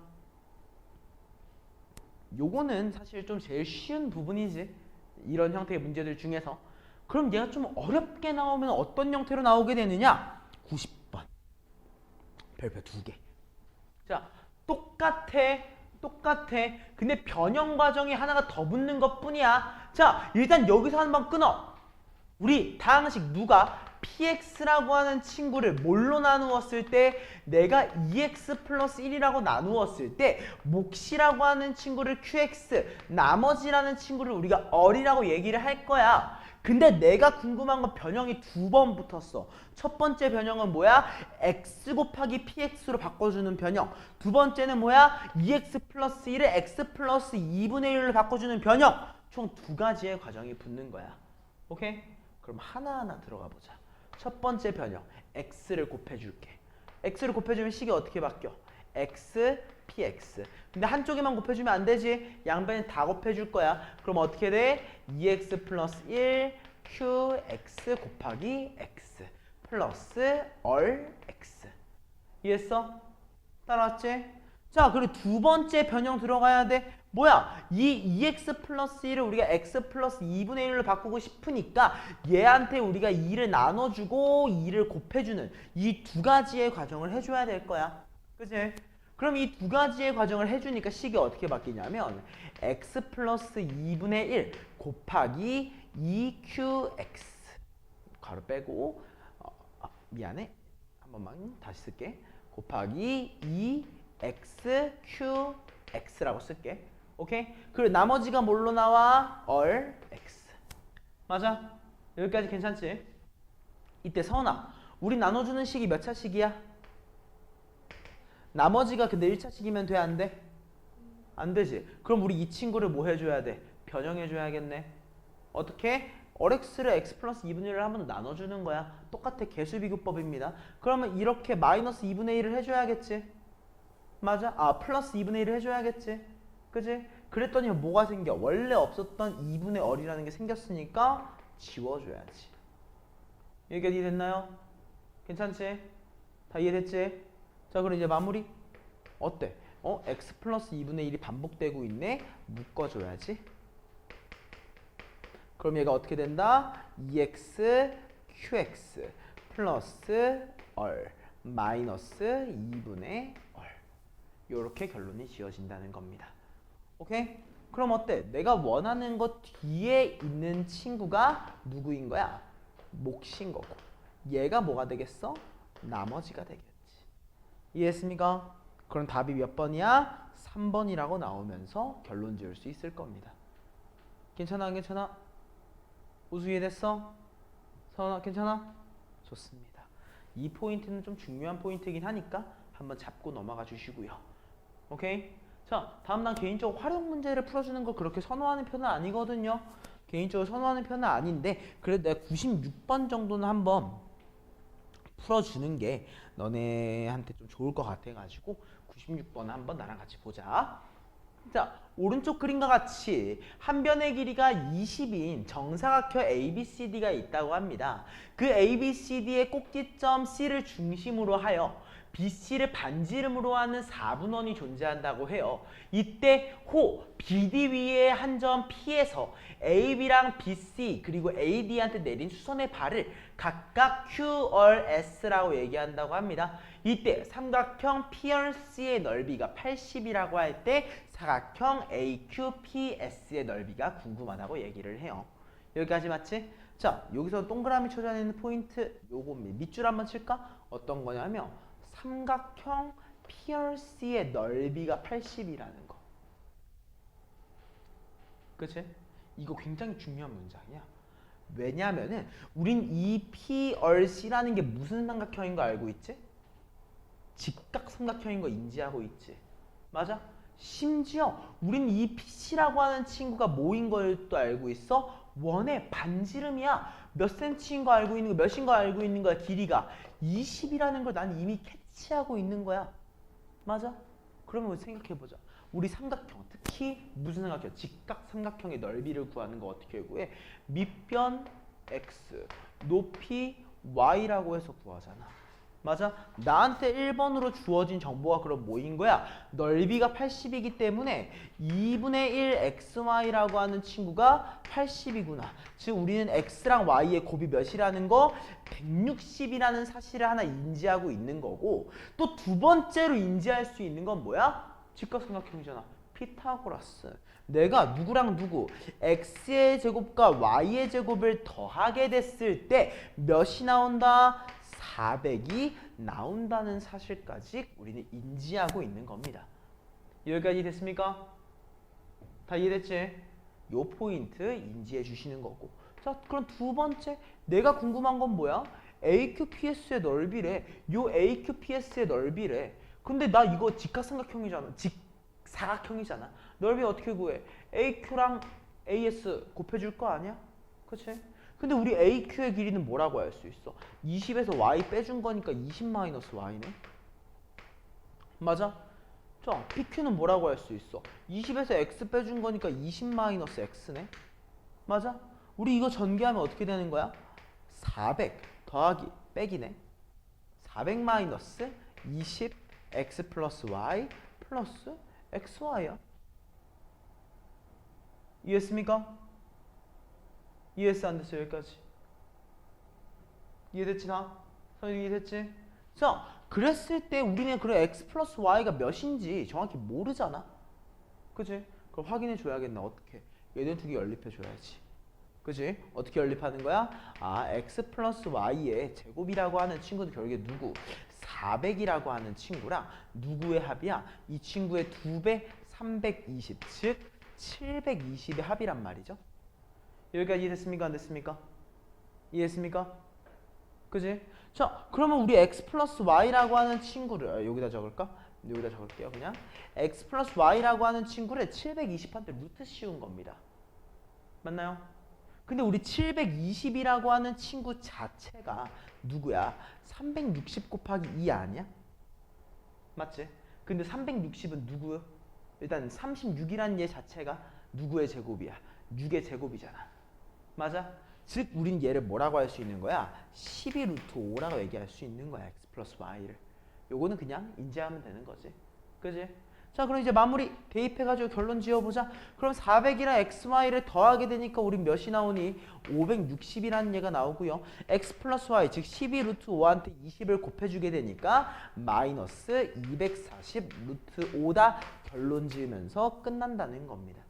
요거는 사실 좀 제일 쉬운 부분이지, 이런 형태의 문제들 중에서. 그럼 얘가 좀 어렵게 나오면 어떤 형태로 나오게 되느냐? 90번 별표 2개. 자, 똑같아. 근데 변형 과정이 하나가 더 붙는 것 뿐이야. 자, 일단 여기서 한번 끊어. 우리 다항식 누가? px라고 하는 친구를 뭘로 나누었을 때? 내가 2x 플러스 1이라고 나누었을 때 몫이라고 하는 친구를 qx, 나머지라는 친구를 우리가 얼이라고 얘기를 할 거야. 근데 내가 궁금한 건 변형이 2번 붙었어. 첫 번째 변형은 뭐야? x 곱하기 px로 바꿔주는 변형. 두 번째는 뭐야? 2x 플러스 1을 x 플러스 2분의 1로 바꿔주는 변형. 총 2가지의 과정이 붙는 거야. 오케이? 그럼 하나하나 들어가 보자. 첫 번째 변형, x를 곱해줄게. x를 곱해주면 식이 어떻게 바뀌어? x, px. 근데 한쪽에만 곱해주면 안 되지. 양변에 다 곱해줄 거야. 그럼 어떻게 돼? 2x 플러스 1 qx 곱하기 x 플러스 얼 x. 이해했어? 따라왔지? 자, 그리고 두 번째 변형 들어가야 돼. 뭐야? 이 2x 플러스 1을 우리가 x 플러스 2분의 1로 바꾸고 싶으니까 얘한테 우리가 2를 나눠주고 2를 곱해주는 이 2가지의 과정을 해줘야 될 거야. 그치? 그럼 이 2가지의 과정을 해주니까 식이 어떻게 바뀌냐면 x 플러스 2분의 1 곱하기 2qx 가로 빼고 미안해 한 번만 다시 쓸게. 곱하기 2xqx라고 쓸게. 오케이? 그리고 나머지가 뭘로 나와? 얼 x. 맞아? 여기까지 괜찮지? 이때 서은아, 우리 나눠주는 식이 몇 차식이야? 나머지가 근데 1차식이면 돼? 안 돼? 안 되지. 그럼 우리 이 친구를 뭐 해줘야 돼? 변형해줘야겠네. 어떻게? 얼x를 x 플러스 2분의 1을 한 번 나눠주는 거야. 똑같아. 개수비교법입니다. 그러면 이렇게 마이너스 2분의 1을 해줘야겠지? 맞아? 플러스 2분의 1을 해줘야겠지? 그지? 그랬더니 뭐가 생겨? 원래 없었던 2분의 얼이라는 게 생겼으니까 지워줘야지. 여기까지 이해됐나요? 괜찮지? 다 이해됐지? 자, 그럼 이제 마무리. 어때? x 플러스 2분의 1이 반복되고 있네? 묶어줘야지. 그럼 얘가 어떻게 된다? 2x qx 플러스 얼 마이너스 2분의 얼. 요렇게 결론이 지어진다는 겁니다. 오케이? 그럼 어때? 내가 원하는 것 뒤에 있는 친구가 누구인 거야? 몫인 거고. 얘가 뭐가 되겠어? 나머지가 되겠지. 이해했습니까? 그럼 답이 몇 번이야? 3번이라고 나오면서 결론 지을 수 있을 겁니다. 괜찮아? 안 괜찮아? 우수 이해됐어? 서은아 괜찮아? 좋습니다. 이 포인트는 좀 중요한 포인트이긴 하니까 한번 잡고 넘어가 주시고요. 오케이? 자, 다음 난 개인적으로 활용 문제를 풀어주는 걸 그렇게 선호하는 편은 아니거든요. 개인적으로 선호하는 편은 아닌데 그래도 내가 96번 정도는 한번 풀어주는 게 너네한테 좀 좋을 것 같아가지고 96번 한번 나랑 같이 보자. 자, 오른쪽 그림과 같이 한 변의 길이가 20인 정사각형 ABCD가 있다고 합니다. 그 ABCD의 꼭지점 C를 중심으로 하여 BC를 반지름으로 하는 4분원이 존재한다고 해요. 이때 호 BD 위에 한 점 P에서 AB랑 BC 그리고 AD한테 내린 수선의 발을 각각 QRS라고 얘기한다고 합니다. 이때 삼각형 PRC의 넓이가 80이라고 할 때 사각형 AQPS의 넓이가 궁금하다고 얘기를 해요. 여기까지 맞지? 자, 여기서 동그라미 쳐줘야 되는 포인트 요거 밑줄 한번 칠까? 어떤 거냐면 삼각형 PRC의 넓이가 80이라는 거. 그치? 이거 굉장히 중요한 문장이야. 왜냐면은 우린 이 PRC라는 게 무슨 삼각형인 거 알고 있지? 직각삼각형인 거 인지하고 있지. 맞아? 심지어 우린 이 PC라고 하는 친구가 뭐인 걸 또 알고 있어? 원의 반지름이야. 몇 센치인 거 알고 있는 거, 몇인 거 알고 있는 거야. 길이가 20이라는 걸 난 이미 캐치하고 있는 거야. 맞아? 그러면 생각해보자. 우리 삼각형, 특히 무슨 삼각형? 직각삼각형의 넓이를 구하는 거 어떻게 구해? 밑변 x, 높이 y라고 해서 구하잖아. 맞아? 나한테 1번으로 주어진 정보가 그럼 뭐인 거야? 넓이가 80이기 때문에 2분의 1 xy라고 하는 친구가 80이구나. 즉 우리는 x랑 y의 곱이 몇이라는 거? 160이라는 사실을 하나 인지하고 있는 거고, 또 두 번째로 인지할 수 있는 건 뭐야? 직각삼각형이잖아. 피타고라스. 내가 누구랑 누구 x의 제곱과 y의 제곱을 더하게 됐을 때 몇이 나온다? 400이 나온다는 사실까지 우리는 인지하고 있는 겁니다. 여기까지 됐습니까? 다 이해됐지? 요 포인트 인지해 주시는 거고. 자, 그럼 두 번째 내가 궁금한 건 뭐야? AQPS의 넓이래. 요 AQPS의 넓이래. 근데 나 이거 직각삼각형이잖아. 직사각형이잖아. 넓이 어떻게 구해? AQ랑 AS 곱해줄 거 아니야? 그치? 근데 우리 AQ의 길이는 뭐라고 할 수 있어? 20에서 Y 빼준 거니까 20-Y네? 맞아? 자, PQ는 뭐라고 할 수 있어? 20에서 X 빼준 거니까 20-X네? 맞아? 우리 이거 전개하면 어떻게 되는 거야? 400 더하기 빼기네. 400 20 X 플러스 Y 플러스 XY야. 이해했습니까? 이해했어? 안 됐어? 여기까지 이해됐지? 다? 선생님 이해됐지? 자, 그랬을 때 우리는 그래 x 플러스 y가 몇인지 정확히 모르잖아. 그치? 그럼 확인해 줘야겠네. 어떻게? 얘네 두 개 연립해줘야지. 그지? 어떻게 연립하는 거야? 아, x 플러스 y의 제곱이라고 하는 친구도 결국에 누구? 400이라고 하는 친구랑 누구의 합이야? 이 친구의 2배 320, 즉 720의 합이란 말이죠. 여기까지 이해됐습니까? 안 됐습니까? 이해했습니까? 그지? 자, 그러면 우리 x 플러스 y라고 하는 친구를 여기다 적을까? 여기다 적을게요. 그냥 x 플러스 y라고 하는 친구를 720한테 루트 씌운 겁니다. 맞나요? 근데 우리 720이라고 하는 친구 자체가 누구야? 360 곱하기 2 아니야? 맞지? 근데 360은 누구? 일단 36이라는 얘 자체가 누구의 제곱이야? 6의 제곱이잖아. 맞아? 즉 우린 얘를 뭐라고 할 수 있는 거야? 12 루트 5라고 얘기할 수 있는 거야. x 플러스 y를. 요거는 그냥 인지하면 되는 거지. 그지? 자, 그럼 이제 마무리 대입해가지고 결론 지어보자. 그럼 400이랑 xy를 더하게 되니까 우린 몇이 나오니? 560이라는 얘가 나오고요. x 플러스 y, 즉 12 루트 5한테 20을 곱해주게 되니까 마이너스 240 루트 5다 결론 지으면서 끝난다는 겁니다.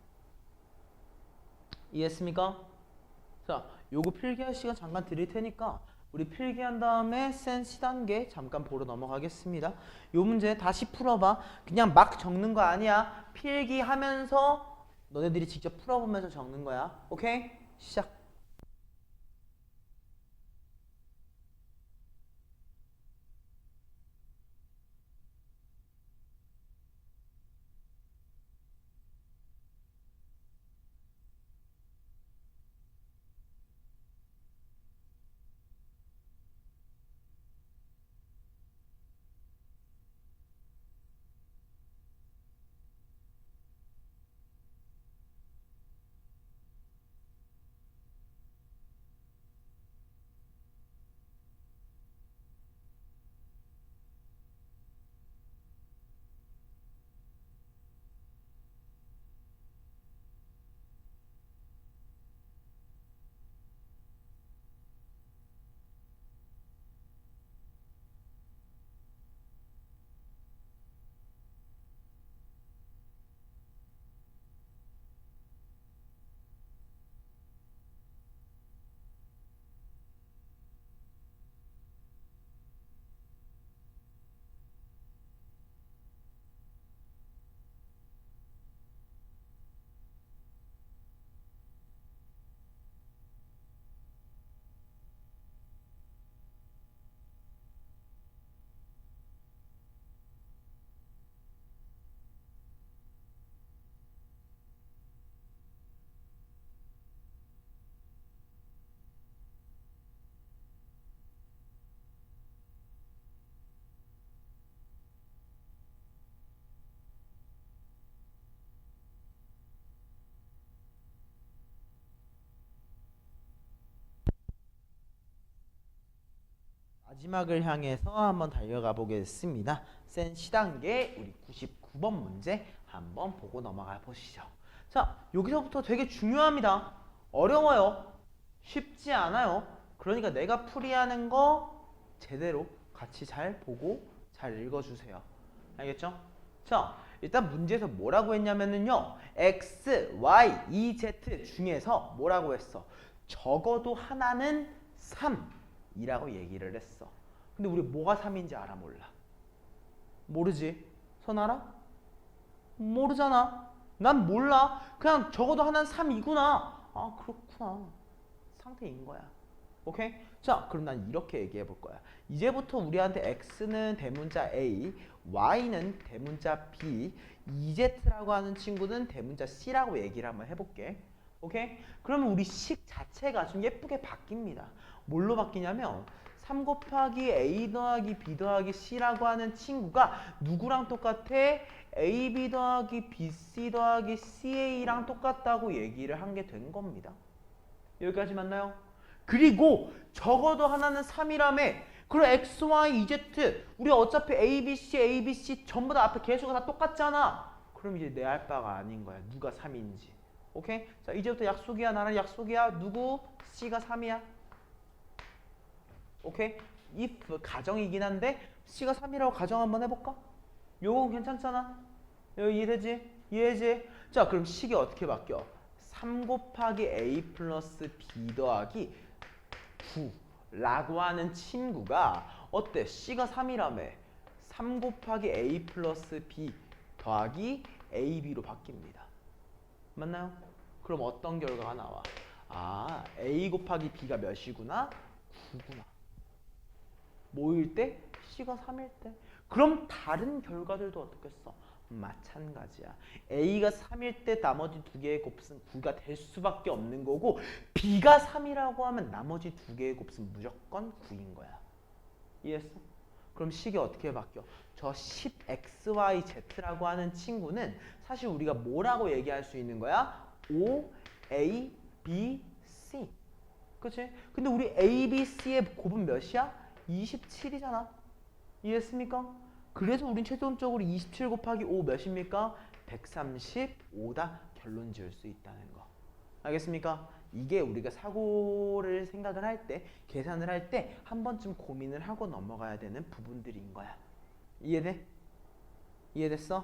이해했습니까? 자, 요거 필기할 시간 잠깐 드릴 테니까 우리 필기한 다음에 센 시단계 잠깐 보러 넘어가겠습니다. 요 문제 다시 풀어봐. 그냥 막 적는 거 아니야. 필기하면서 너네들이 직접 풀어보면서 적는 거야. 오케이? 시작. 마지막을 향해서 한번 달려가 보겠습니다. 센 시단계 우리 99번 문제 한번 보고 넘어가 보시죠. 자, 여기서부터 되게 중요합니다. 어려워요. 쉽지 않아요. 그러니까 내가 풀이하는 거 제대로 같이 잘 보고 잘 읽어주세요. 알겠죠? 자, 일단 문제에서 뭐라고 했냐면요. x, y, e, z 중에서 뭐라고 했어? 적어도 하나는 3이라고 얘기를 했어. 근데 우리 뭐가 3인지 알아 몰라? 모르지? 선 알아? 모르잖아. 난 몰라. 그냥 적어도 하나는 3이구나. 아, 그렇구나. 상태인 거야. 오케이? 자, 그럼 난 이렇게 얘기해 볼 거야. 이제부터 우리한테 x는 대문자 a, y는 대문자 b, ez라고 하는 친구는 대문자 c라고 얘기를 한번 해볼게. 오케이? 그러면 우리 식 자체가 좀 예쁘게 바뀝니다. 뭘로 바뀌냐면 3 곱하기 a 더하기 b 더하기 c라고 하는 친구가 누구랑 똑같아? ab 더하기 bc 더하기 ca랑 똑같다고 얘기를 한 게 된 겁니다. 여기까지 맞나요? 그리고 적어도 하나는 3이라며. 그리고 x, y, z 우리 어차피 a, b, c, a, b, c 전부 다 앞에 개수가 다 똑같잖아. 그럼 이제 내 알 바가 아닌 거야. 누가 3인지. 오케이? 자, 이제부터 약속이야. 나는 약속이야. 누구? c가 3이야. 오케이? if 가정이긴 한데 c가 3이라고 가정 한번 해볼까? 요건 괜찮잖아. 여기 이해되지? 이해되지? 자, 그럼 식이 어떻게 바뀌어? 3 곱하기 a 플러스 b 더하기 9라고 하는 친구가 어때? c가 3이라며 3 곱하기 a 플러스 b 더하기 ab로 바뀝니다. 맞나요? 그럼 어떤 결과가 나와? 아, a 곱하기 b가 몇이구나? 9구나. 뭐일 때? c가 3일 때. 그럼 다른 결과들도 어떻겠어? 마찬가지야. a가 3일 때 나머지 두 개의 곱은 9가 될 수밖에 없는 거고 b가 3이라고 하면 나머지 두 개의 곱은 무조건 9인 거야. 이해했어? 그럼 식이 어떻게 바뀌어? 저 10xyz라고 하는 친구는 사실 우리가 뭐라고 얘기할 수 있는 거야? O, A, B, C. 그치? 근데 우리 A, B, C의 곱은 몇이야? 27이잖아. 이해했습니까? 그래서 우린 최종적으로 27 곱하기 5 몇입니까? 135다 결론 지을 수 있다는 거. 알겠습니까? 이게 우리가 사고를 생각을 할 때, 계산을 할 때 한 번쯤 고민을 하고 넘어가야 되는 부분들인 거야. 이해돼? 이해됐어?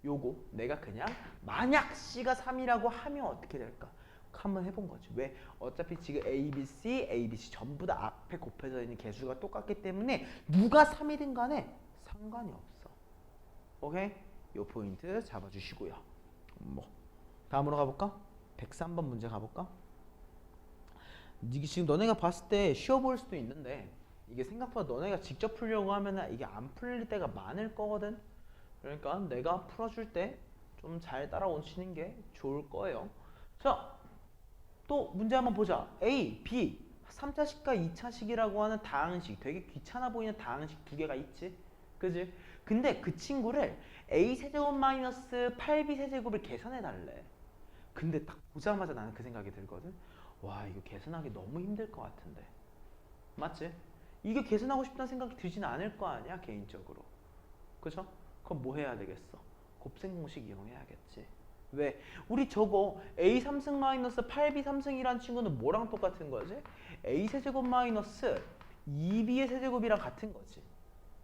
요거 내가 그냥 만약 C가 3이라고 하면 어떻게 될까? 한번 해본 거지. 왜? 어차피 지금 A, B, C, A, B, C 전부 다 앞에 곱해져 있는 개수가 똑같기 때문에 누가 3이든 간에 상관이 없어. 오케이? 요 포인트 잡아주시고요. 다음으로 가볼까? 103번 문제 가볼까? 이게 지금 너네가 봤을 때 쉬워 보일 수도 있는데 이게 생각보다 너네가 직접 풀려고 하면 이게 안 풀릴 때가 많을 거거든. 그러니까 내가 풀어줄 때 좀 잘 따라오시는 게 좋을 거예요. 자, 또 문제 한번 보자. A, B, 3차식과 2차식이라고 하는 다항식, 되게 귀찮아 보이는 다항식 두 개가 있지. 그지? 근데 그 친구를 A세제곱 마이너스 8B 세제곱을 계산해 달래. 근데 딱 보자마자 나는 그 생각이 들거든. 와, 이거 계산하기 너무 힘들 것 같은데. 맞지? 이게 계산하고 싶다는 생각이 들지는 않을 거 아니야, 개인적으로. 그죠? 그럼 뭐 해야 되겠어? 곱셈 공식 이용해야겠지. 왜? 우리 저거 A 3승 마이너스 8B 3승이라는 친구는 뭐랑 똑같은 거지? A 세제곱 마이너스 2B의 세제곱이랑 같은 거지.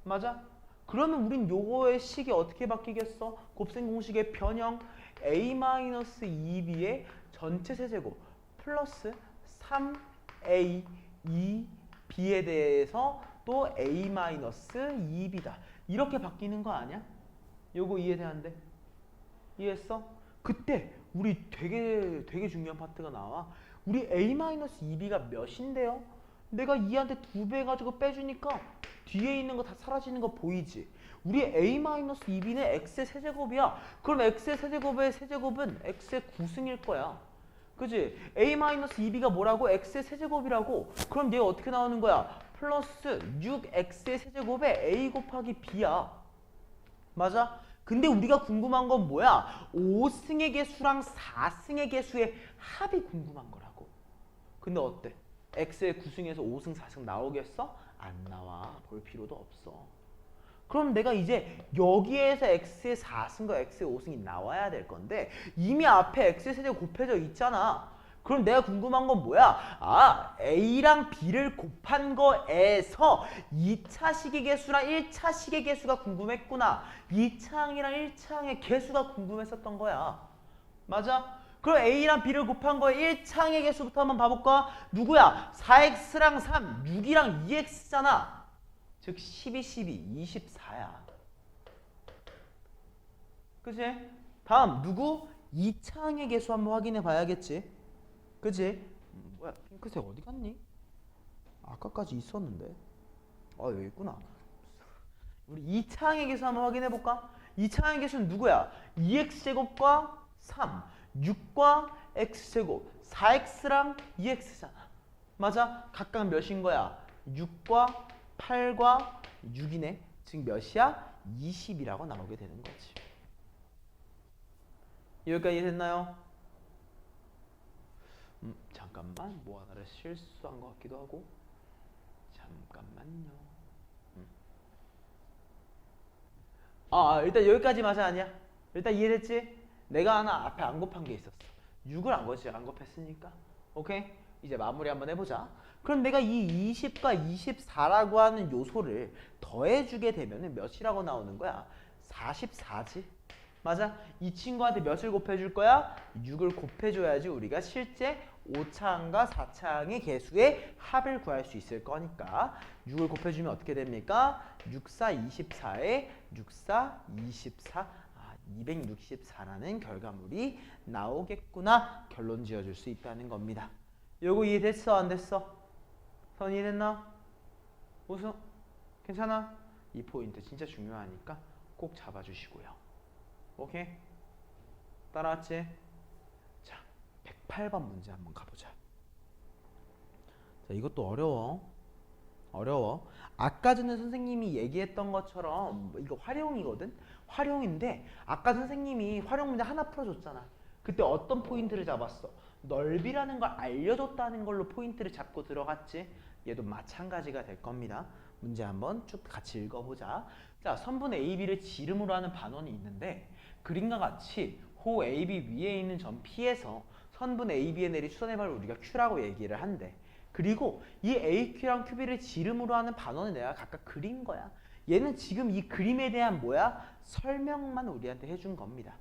맞아? 그러면 우린 요거의 식이 어떻게 바뀌겠어? 곱셈 공식의 변형 A 마이너스 2B의 전체 세제곱 플러스 3A 2B에 대해서 또 A 마이너스 2B다. 이렇게 바뀌는 거 아니야? 요거 이해돼안돼? 이해했어? 그때 우리 되게 중요한 파트가 나와. 우리 A-2B가 몇인데요? 내가 2한테 2배 가지고 빼주니까 뒤에 있는 거 다 사라지는 거 보이지? 우리 A-2B는 X의 세제곱이야. 그럼 X의 세제곱의 세제곱은 X의 9승일 거야. 그지? A-2B가 뭐라고? X의 세제곱이라고. 그럼 얘가 어떻게 나오는 거야? 플러스 6X의 세제곱에 A 곱하기 B야. 맞아? 근데 우리가 궁금한 건 뭐야? 5승의 개수랑 4승의 개수의 합이 궁금한 거라고. 근데 어때? X의 9승에서 5승, 4승 나오겠어? 안 나와. 볼 필요도 없어. 그럼 내가 이제 여기에서 X의 4승과 X의 5승이 나와야 될 건데 이미 앞에 X의 세제곱 곱해져 있잖아. 그럼 내가 궁금한 건 뭐야? 아, A랑 B를 곱한 거에서 2차식의 개수랑 1차식의 개수가 궁금했구나. 2차항이랑 1차항의 개수가 궁금했었던 거야. 맞아? 그럼 A랑 B를 곱한 거에 1차항의 개수부터 한번 봐볼까? 누구야? 4X랑 3, 6이랑 2X잖아. 즉 12, 24야. 그치? 다음 누구? 2차항의 개수 한번 확인해 봐야겠지. 그치? 뭐야, 핑크색 어디 갔니? 아까까지 있었는데. 여기 있구나. 우리 2차항의 개수 한번 확인해 볼까? 2차항의 개수는 누구야? 2x제곱과 3, 6과 x제곱, 4x랑 2x잖아. 맞아? 각각 몇인 거야? 6과 8과 6이네. 즉 몇이야? 20이라고 나오게 되는 거지. 여기까지 이해됐나요? 잠깐만, 뭐 하나를 실수한 것 같기도 하고. 잠깐만요. 일단 여기까지 맞아 아니야? 일단 이해됐지? 내가 하나 앞에 안 곱한 게 있었어. 6을 안 곱했으니까. 오케이? 이제 마무리 한번 해보자. 그럼 내가 이 20과 24라고 하는 요소를 더해주게 되면 몇이라고 나오는 거야? 44지. 맞아? 이 친구한테 몇을 곱해줄 거야? 6을 곱해줘야지 우리가 실제 5차항과 4차항의 개수의 합을 구할 수 있을 거니까 6을 곱해주면 어떻게 됩니까? 6, 4, 24에 6, 4, 24 264라는 결과물이 나오겠구나 결론 지어줄 수 있다는 겁니다. 요거 이해됐어? 안 됐어? 선 이해됐나? 우승? 괜찮아? 이 포인트 진짜 중요하니까 꼭 잡아주시고요. 오케이? 따라왔지? 자, 108번 문제 한번 가보자. 자, 이것도 어려워. 아까 전에 선생님이 얘기했던 것처럼 이거 활용이거든? 활용인데 아까 선생님이 활용 문제 하나 풀어줬잖아. 그때 어떤 포인트를 잡았어? 넓이라는 걸 알려줬다는 걸로 포인트를 잡고 들어갔지? 얘도 마찬가지가 될 겁니다. 문제 한번 쭉 같이 읽어보자. 자, 선분 AB를 지름으로 하는 반원이 있는데 그림과 같이 호 AB 위에 있는 점 P에서 선분 AB에 내린 수선의 발을 우리가 Q라고 얘기를 한대. 그리고 이 AQ랑 QB를 지름으로 하는 반원을 내가 각각 그린 거야. 얘는 지금 이 그림에 대한 설명만 우리한테 해준 겁니다.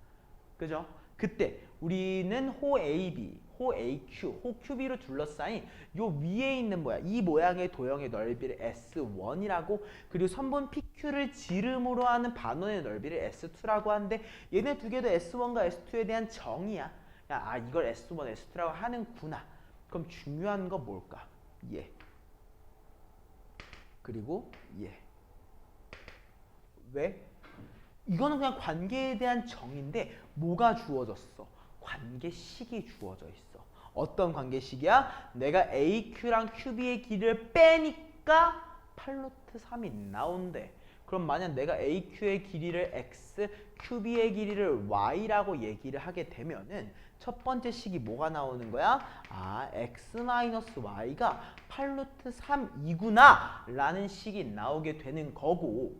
그죠? 그때 우리는 호 AB, 호 AQ, 호 QB로 둘러싸인 요 위에 있는 이 모양의 도형의 넓이를 S1이라고 그리고 선분 PQ를 지름으로 하는 반원의 넓이를 S2라고 하는데 얘네 두 개도 S1과 S2에 대한 정의야. 이걸 S1, S2라고 하는구나. 그럼 중요한 거 뭘까? 얘. 그리고 얘. 왜? 이거는 그냥 관계에 대한 정의인데 뭐가 주어졌어? 관계식이 주어져 있어. 어떤 관계식이야? 내가 AQ랑 QB의 길이를 빼니까 8루트 3이 나온대. 그럼 만약 내가 AQ의 길이를 X, QB의 길이를 Y라고 얘기를 하게 되면은 첫 번째 식이 뭐가 나오는 거야? X-Y가 8루트 3이구나 라는 식이 나오게 되는 거고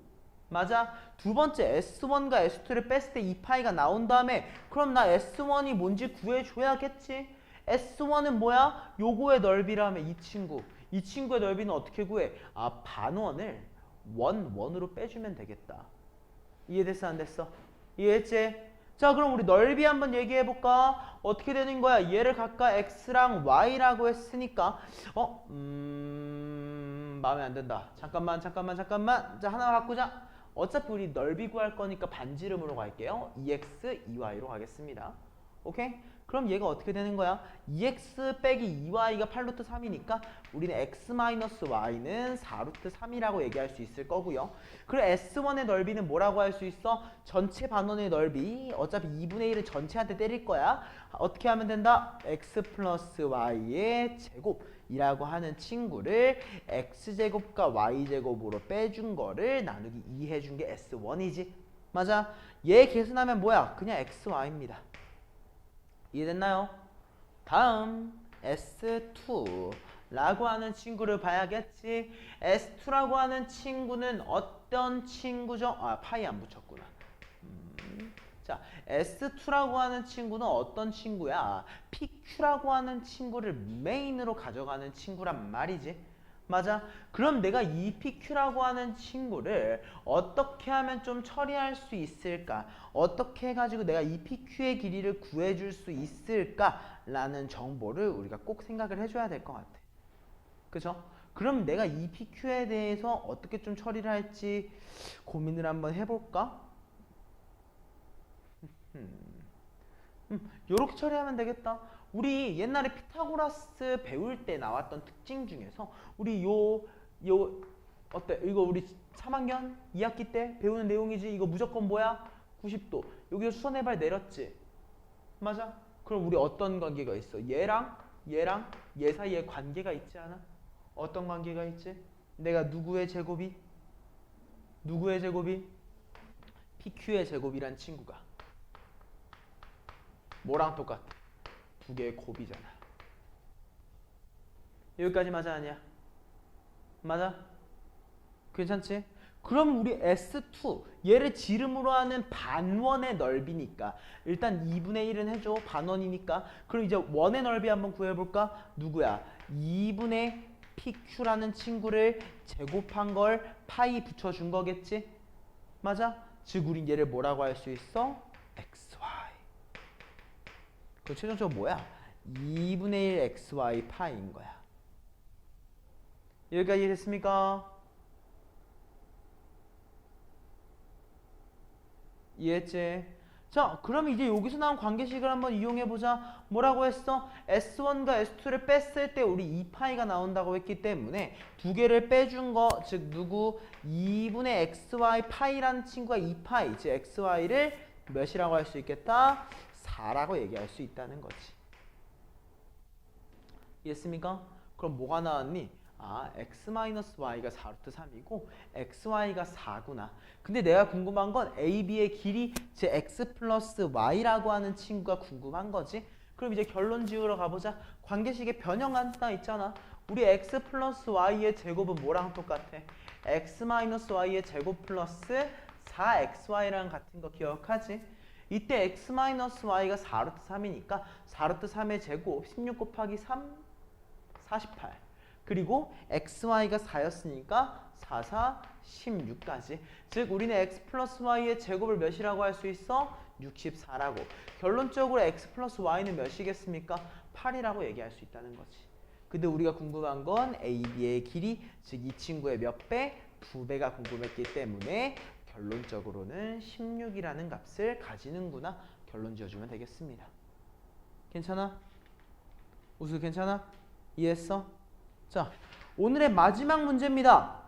맞아? 두 번째 S1과 S2를 뺐을 때 2파이가 나온 다음에 그럼 나 S1이 뭔지 구해줘야겠지? S1은 뭐야? 요거의 넓이라면 이 친구의 넓이는 어떻게 구해? 반원을 원으로 빼주면 되겠다. 이해됐어? 안 됐어? 이해했지? 자, 그럼 우리 넓이 한번 얘기해볼까? 어떻게 되는 거야? 얘를 각각 X랑 Y라고 했으니까 마음에 안 든다. 잠깐만. 자, 하나 바꾸자. 어차피 우리 넓이 구할 거니까 반지름으로 갈게요. 2x, 2y로 가겠습니다. 오케이? 그럼 얘가 어떻게 되는 거야? 2x 빼기 2y가 8루트 3이니까 우리는 x-y는 4루트 3이라고 얘기할 수 있을 거고요. 그리고 S1의 넓이는 뭐라고 할 수 있어? 전체 반원의 넓이 어차피 2분의 1을 전체한테 때릴 거야. 어떻게 하면 된다? x 플러스 y의 제곱이라고 하는 친구를 x제곱과 y제곱으로 빼준 거를 나누기 2 해준 게 S1이지. 맞아? 얘 계산하면 뭐야? 그냥 xy입니다. 이해됐나요? 다음 S2라고 하는 친구를 봐야겠지. S2라고 하는 친구는 어떤 친구죠? 파이 안 붙였구나. 자, S2라고 하는 친구는 어떤 친구야? PQ라고 하는 친구를 메인으로 가져가는 친구란 말이지. 맞아? 그럼 내가 이 PQ라고 하는 친구를 어떻게 하면 좀 처리할 수 있을까? 어떻게 해가지고 내가 이 PQ의 길이를 구해줄 수 있을까? 라는 정보를 우리가 꼭 생각을 해줘야 될 것 같아. 그죠? 그럼 내가 이 PQ에 대해서 어떻게 좀 처리를 할지 고민을 한번 해볼까? 요렇게 처리하면 되겠다. 우리 옛날에 피타고라스 배울 때 나왔던 특징 중에서 우리 어때? 이거 우리 3학년 2학기 때 배우는 내용이지. 이거 무조건 뭐야? 90도. 여기서 수선의 발 내렸지. 맞아? 그럼 우리 어떤 관계가 있어? 얘랑 얘 사이에 관계가 있지 않아? 어떤 관계가 있지? 내가 누구의 제곱이? PQ의 제곱이란 친구가 뭐랑 똑같아? 두 개의 곱이잖아. 여기까지 맞아 아니야? 맞아? 괜찮지? 그럼 우리 S2 얘를 지름으로 하는 반원의 넓이니까 일단 2분의 1은 해줘. 반원이니까. 그럼 이제 원의 넓이 한번 구해볼까? 누구야? 2분의 PQ라는 친구를 제곱한 걸 파이 붙여준 거겠지? 맞아? 즉 우린 얘를 뭐라고 할 수 있어? xy. 그 최종적으로 뭐야? 2분의 1 xy 파이인 거야. 여기까지 이해됐습니까? 이해했지? 자, 그럼 이제 여기서 나온 관계식을 한번 이용해보자. 뭐라고 했어? S1과 S2를 뺐을 때 우리 2파이가 나온다고 했기 때문에 두 개를 빼준 거, 즉 누구? 2분의 xy 파이라는 친구가 2파이, 즉 xy를 몇이라고 할 수 있겠다? 4라고 얘기할 수 있다는 거지. 이해했습니까? 그럼 뭐가 나왔니? 아, x-y가 4루트 3이고 xy가 4구나. 근데 내가 궁금한 건 AB의 길이 제 x 플러스 y라고 하는 친구가 궁금한 거지. 그럼 이제 결론 지으러 가보자. 관계식의 변형 하나 있잖아. 우리 x 플러스 y의 제곱은 뭐랑 똑같아? x 마이너스 y의 제곱 플러스 4xy랑 같은 거 기억하지? 이때 x 마이너스 y가 4루트 3이니까 4루트 3의 제곱 16 곱하기 3 48. 그리고 xy가 4였으니까 4, 4, 16까지. 즉 우리는 x 플러스 y의 제곱을 몇이라고 할 수 있어? 64라고. 결론적으로 x 플러스 y는 몇이겠습니까? 8이라고 얘기할 수 있다는 거지. 근데 우리가 궁금한 건 AB의 길이, 즉 이 친구의 몇 배? 2배가 궁금했기 때문에 결론적으로는 16이라는 값을 가지는구나. 결론 지어주면 되겠습니다. 괜찮아? 우수 괜찮아? 이해했어? 자, 오늘의 마지막 문제입니다.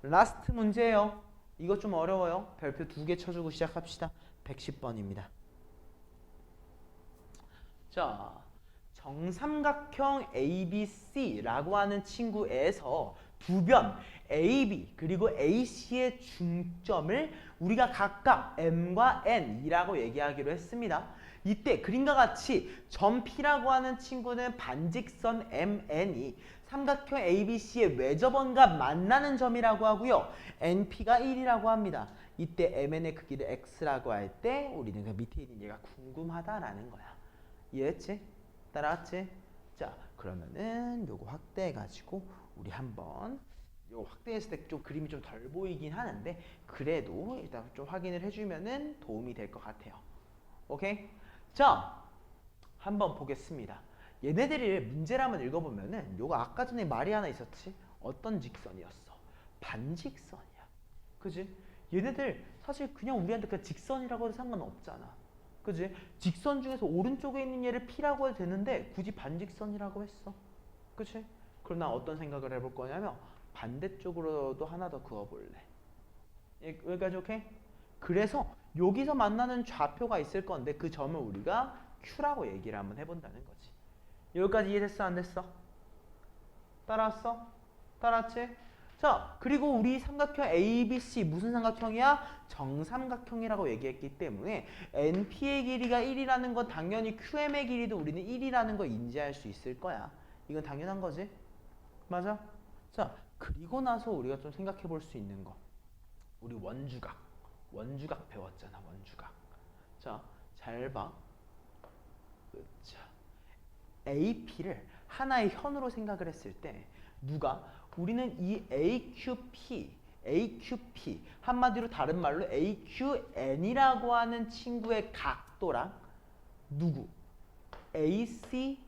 라스트 문제예요. 이거 좀 어려워요. 별표 2개 쳐주고 시작합시다. 110번입니다. 자, 정삼각형 ABC라고 하는 친구에서 두 변 AB 그리고 AC의 중점을 우리가 각각 M과 N이라고 얘기하기로 했습니다. 이때 그림과 같이 점 P라고 하는 친구는 반직선 MN이 삼각형 ABC의 외접원과 만나는 점이라고 하고요. NP가 1이라고 합니다. 이때 MN의 크기를 X라고 할 때 우리는 그 밑에 있는 얘가 궁금하다라는 거야. 이해했지? 따라왔지? 자, 그러면은 요거 확대해가지고 우리 한번 요거 확대했을 때 좀 그림이 좀 덜 보이긴 하는데 그래도 일단 좀 확인을 해주면은 도움이 될 것 같아요. 오케이? 자, 한번 보겠습니다. 얘네들이 문제를 한번 읽어보면은 요거 아까 전에 말이 하나 있었지? 어떤 직선이었어? 반직선이야. 그지? 얘네들 사실 그냥 우리한테 그 직선이라고 해도 상관없잖아. 그지? 직선 중에서 오른쪽에 있는 얘를 P라고 해도 되는데 굳이 반직선이라고 했어. 그치? 그럼 난 어떤 생각을 해볼 거냐면 반대쪽으로도 하나 더 그어볼래. 여기까지 오케이? 그래서 여기서 만나는 좌표가 있을 건데 그 점을 우리가 Q라고 얘기를 한번 해본다는 거지. 여기까지 이해됐어? 안 됐어? 따라왔어? 따라왔지? 자, 그리고 우리 삼각형 ABC 무슨 삼각형이야? 정삼각형이라고 얘기했기 때문에 NP의 길이가 1이라는 건 당연히 QM의 길이도 우리는 1이라는 거 인지할 수 있을 거야. 이건 당연한 거지? 맞아? 자, 그리고 나서 우리가 좀 생각해 볼 수 있는 거. 우리 원주각. 원주각 배웠잖아, 원주각. 자, 잘 봐. 자, AP를 하나의 현으로 생각을 했을 때 누가 우리는 이 AQP 한마디로 다른 말로 AQN이라고 하는 친구의 각도랑 누구? ACP라고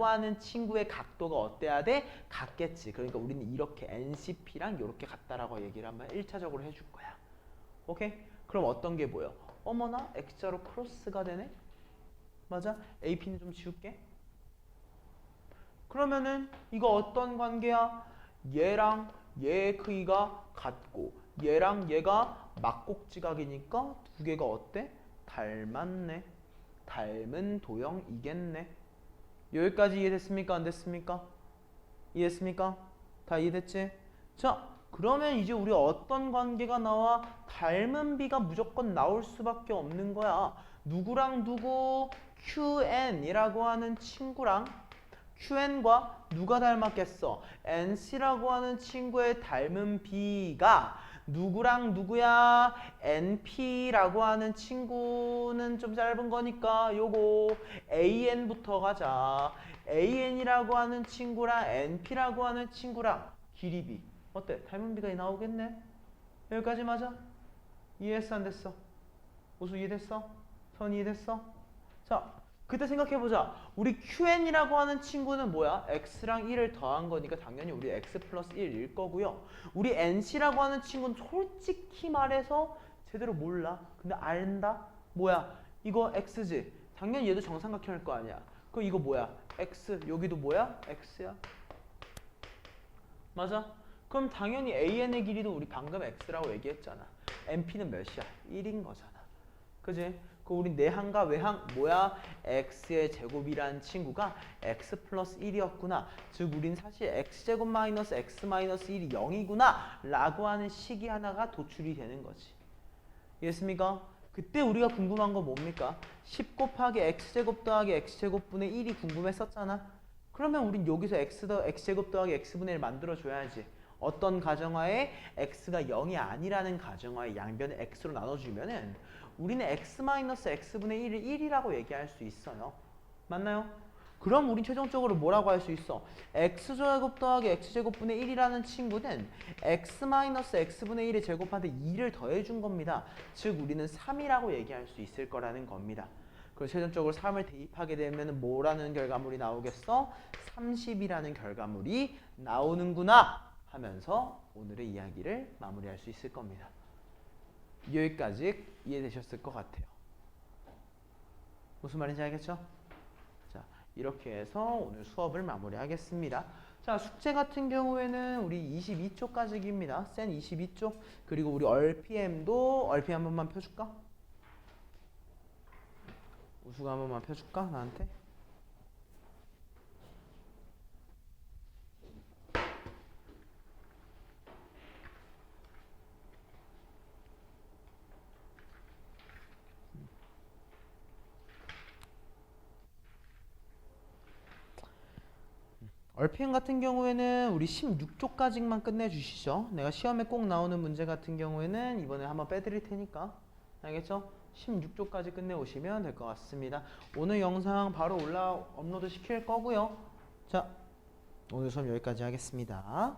하는 친구의 각도가 어때야 돼? 같겠지. 그러니까 우리는 이렇게 NCP랑 이렇게 같다라고 얘기를 한번 1차적으로 해줄 거야. 오케이? 그럼 어떤 게 보여? 어머나 X자로 크로스가 되네? 맞아? AP는 좀 지울게. 그러면은 이거 어떤 관계야? 얘랑 얘의 크기가 같고 얘랑 얘가 막곡지각이니까 두 개가 어때? 닮았네. 닮은 도형이겠네. 여기까지 이해됐습니까? 안 됐습니까? 이해했습니까? 다 이해됐지? 자, 그러면 이제 우리 어떤 관계가 나와? 닮은 비가 무조건 나올 수밖에 없는 거야. 누구랑 누구? QN이라고 하는 친구랑 QN과 누가 닮았겠어? NC라고 하는 친구의 닮은 B가 누구랑 누구야? NP라고 하는 친구는 좀 짧은 거니까 요거 AN부터 가자. AN이라고 하는 친구랑 NP라고 하는 친구랑 길이 B. 어때? 닮은 B가 나오겠네? 여기까지 맞아? 이해했어? 안 됐어? 우수 이해됐어? 선 이해됐어? 자, 그때 생각해보자. 우리 QN이라고 하는 친구는 뭐야? x랑 1을 더한 거니까 당연히 우리 x 플러스 1일 거고요. 우리 NC라고 하는 친구는 솔직히 말해서 제대로 몰라. 근데 안다? 뭐야? 이거 x지? 당연히 얘도 정삼각형일 거 아니야. 그럼 이거 뭐야? x. 여기도 뭐야? x야. 맞아? 그럼 당연히 AN의 길이도 우리 방금 x라고 얘기했잖아. MP는 몇이야? 1인 거잖아. 그지? 그 우리 내항과 외항 뭐야? x의 제곱이란 친구가 x 플러스 1이었구나. 즉 우린 사실 x제곱 마이너스 x 마이너스 1이 0이구나 라고 하는 식이 하나가 도출이 되는 거지. 이해했습니까? 그때 우리가 궁금한 건 뭡니까? 10 곱하기 x제곱 더하기 x제곱분의 1이 궁금했었잖아. 그러면 우린 여기서 x제곱 더하기 x분의 1 만들어줘야지. 어떤 가정하에 x가 0이 아니라는 가정하에 양변을 x로 나눠주면은 우리는 x-x분의 1을 1이라고 얘기할 수 있어요. 맞나요? 그럼 우린 최종적으로 뭐라고 할 수 있어? x제곱 더하기 x제곱분의 1이라는 친구는 x-x분의 1의 제곱한테 2를 더해준 겁니다. 즉 우리는 3이라고 얘기할 수 있을 거라는 겁니다. 그래서 최종적으로 3을 대입하게 되면 뭐라는 결과물이 나오겠어? 30이라는 결과물이 나오는구나 하면서 오늘의 이야기를 마무리할 수 있을 겁니다. 여기까지 이해되셨을 것 같아요. 무슨 말인지 알겠죠? 자, 이렇게 해서 오늘 수업을 마무리하겠습니다. 자, 숙제 같은 경우에는 우리 22쪽까지입니다. 센 22쪽. 그리고 우리 RPM도 RPM 한 번만 펴줄까? 우수가 한 번만 펴줄까? 나한테? RPM 같은 경우에는 우리 16쪽까지만 끝내주시죠. 내가 시험에 꼭 나오는 문제 같은 경우에는 이번에 한번 빼드릴 테니까. 알겠죠? 16쪽까지 끝내오시면 될 것 같습니다. 오늘 영상 바로 업로드 시킬 거고요. 자, 오늘 수업 여기까지 하겠습니다.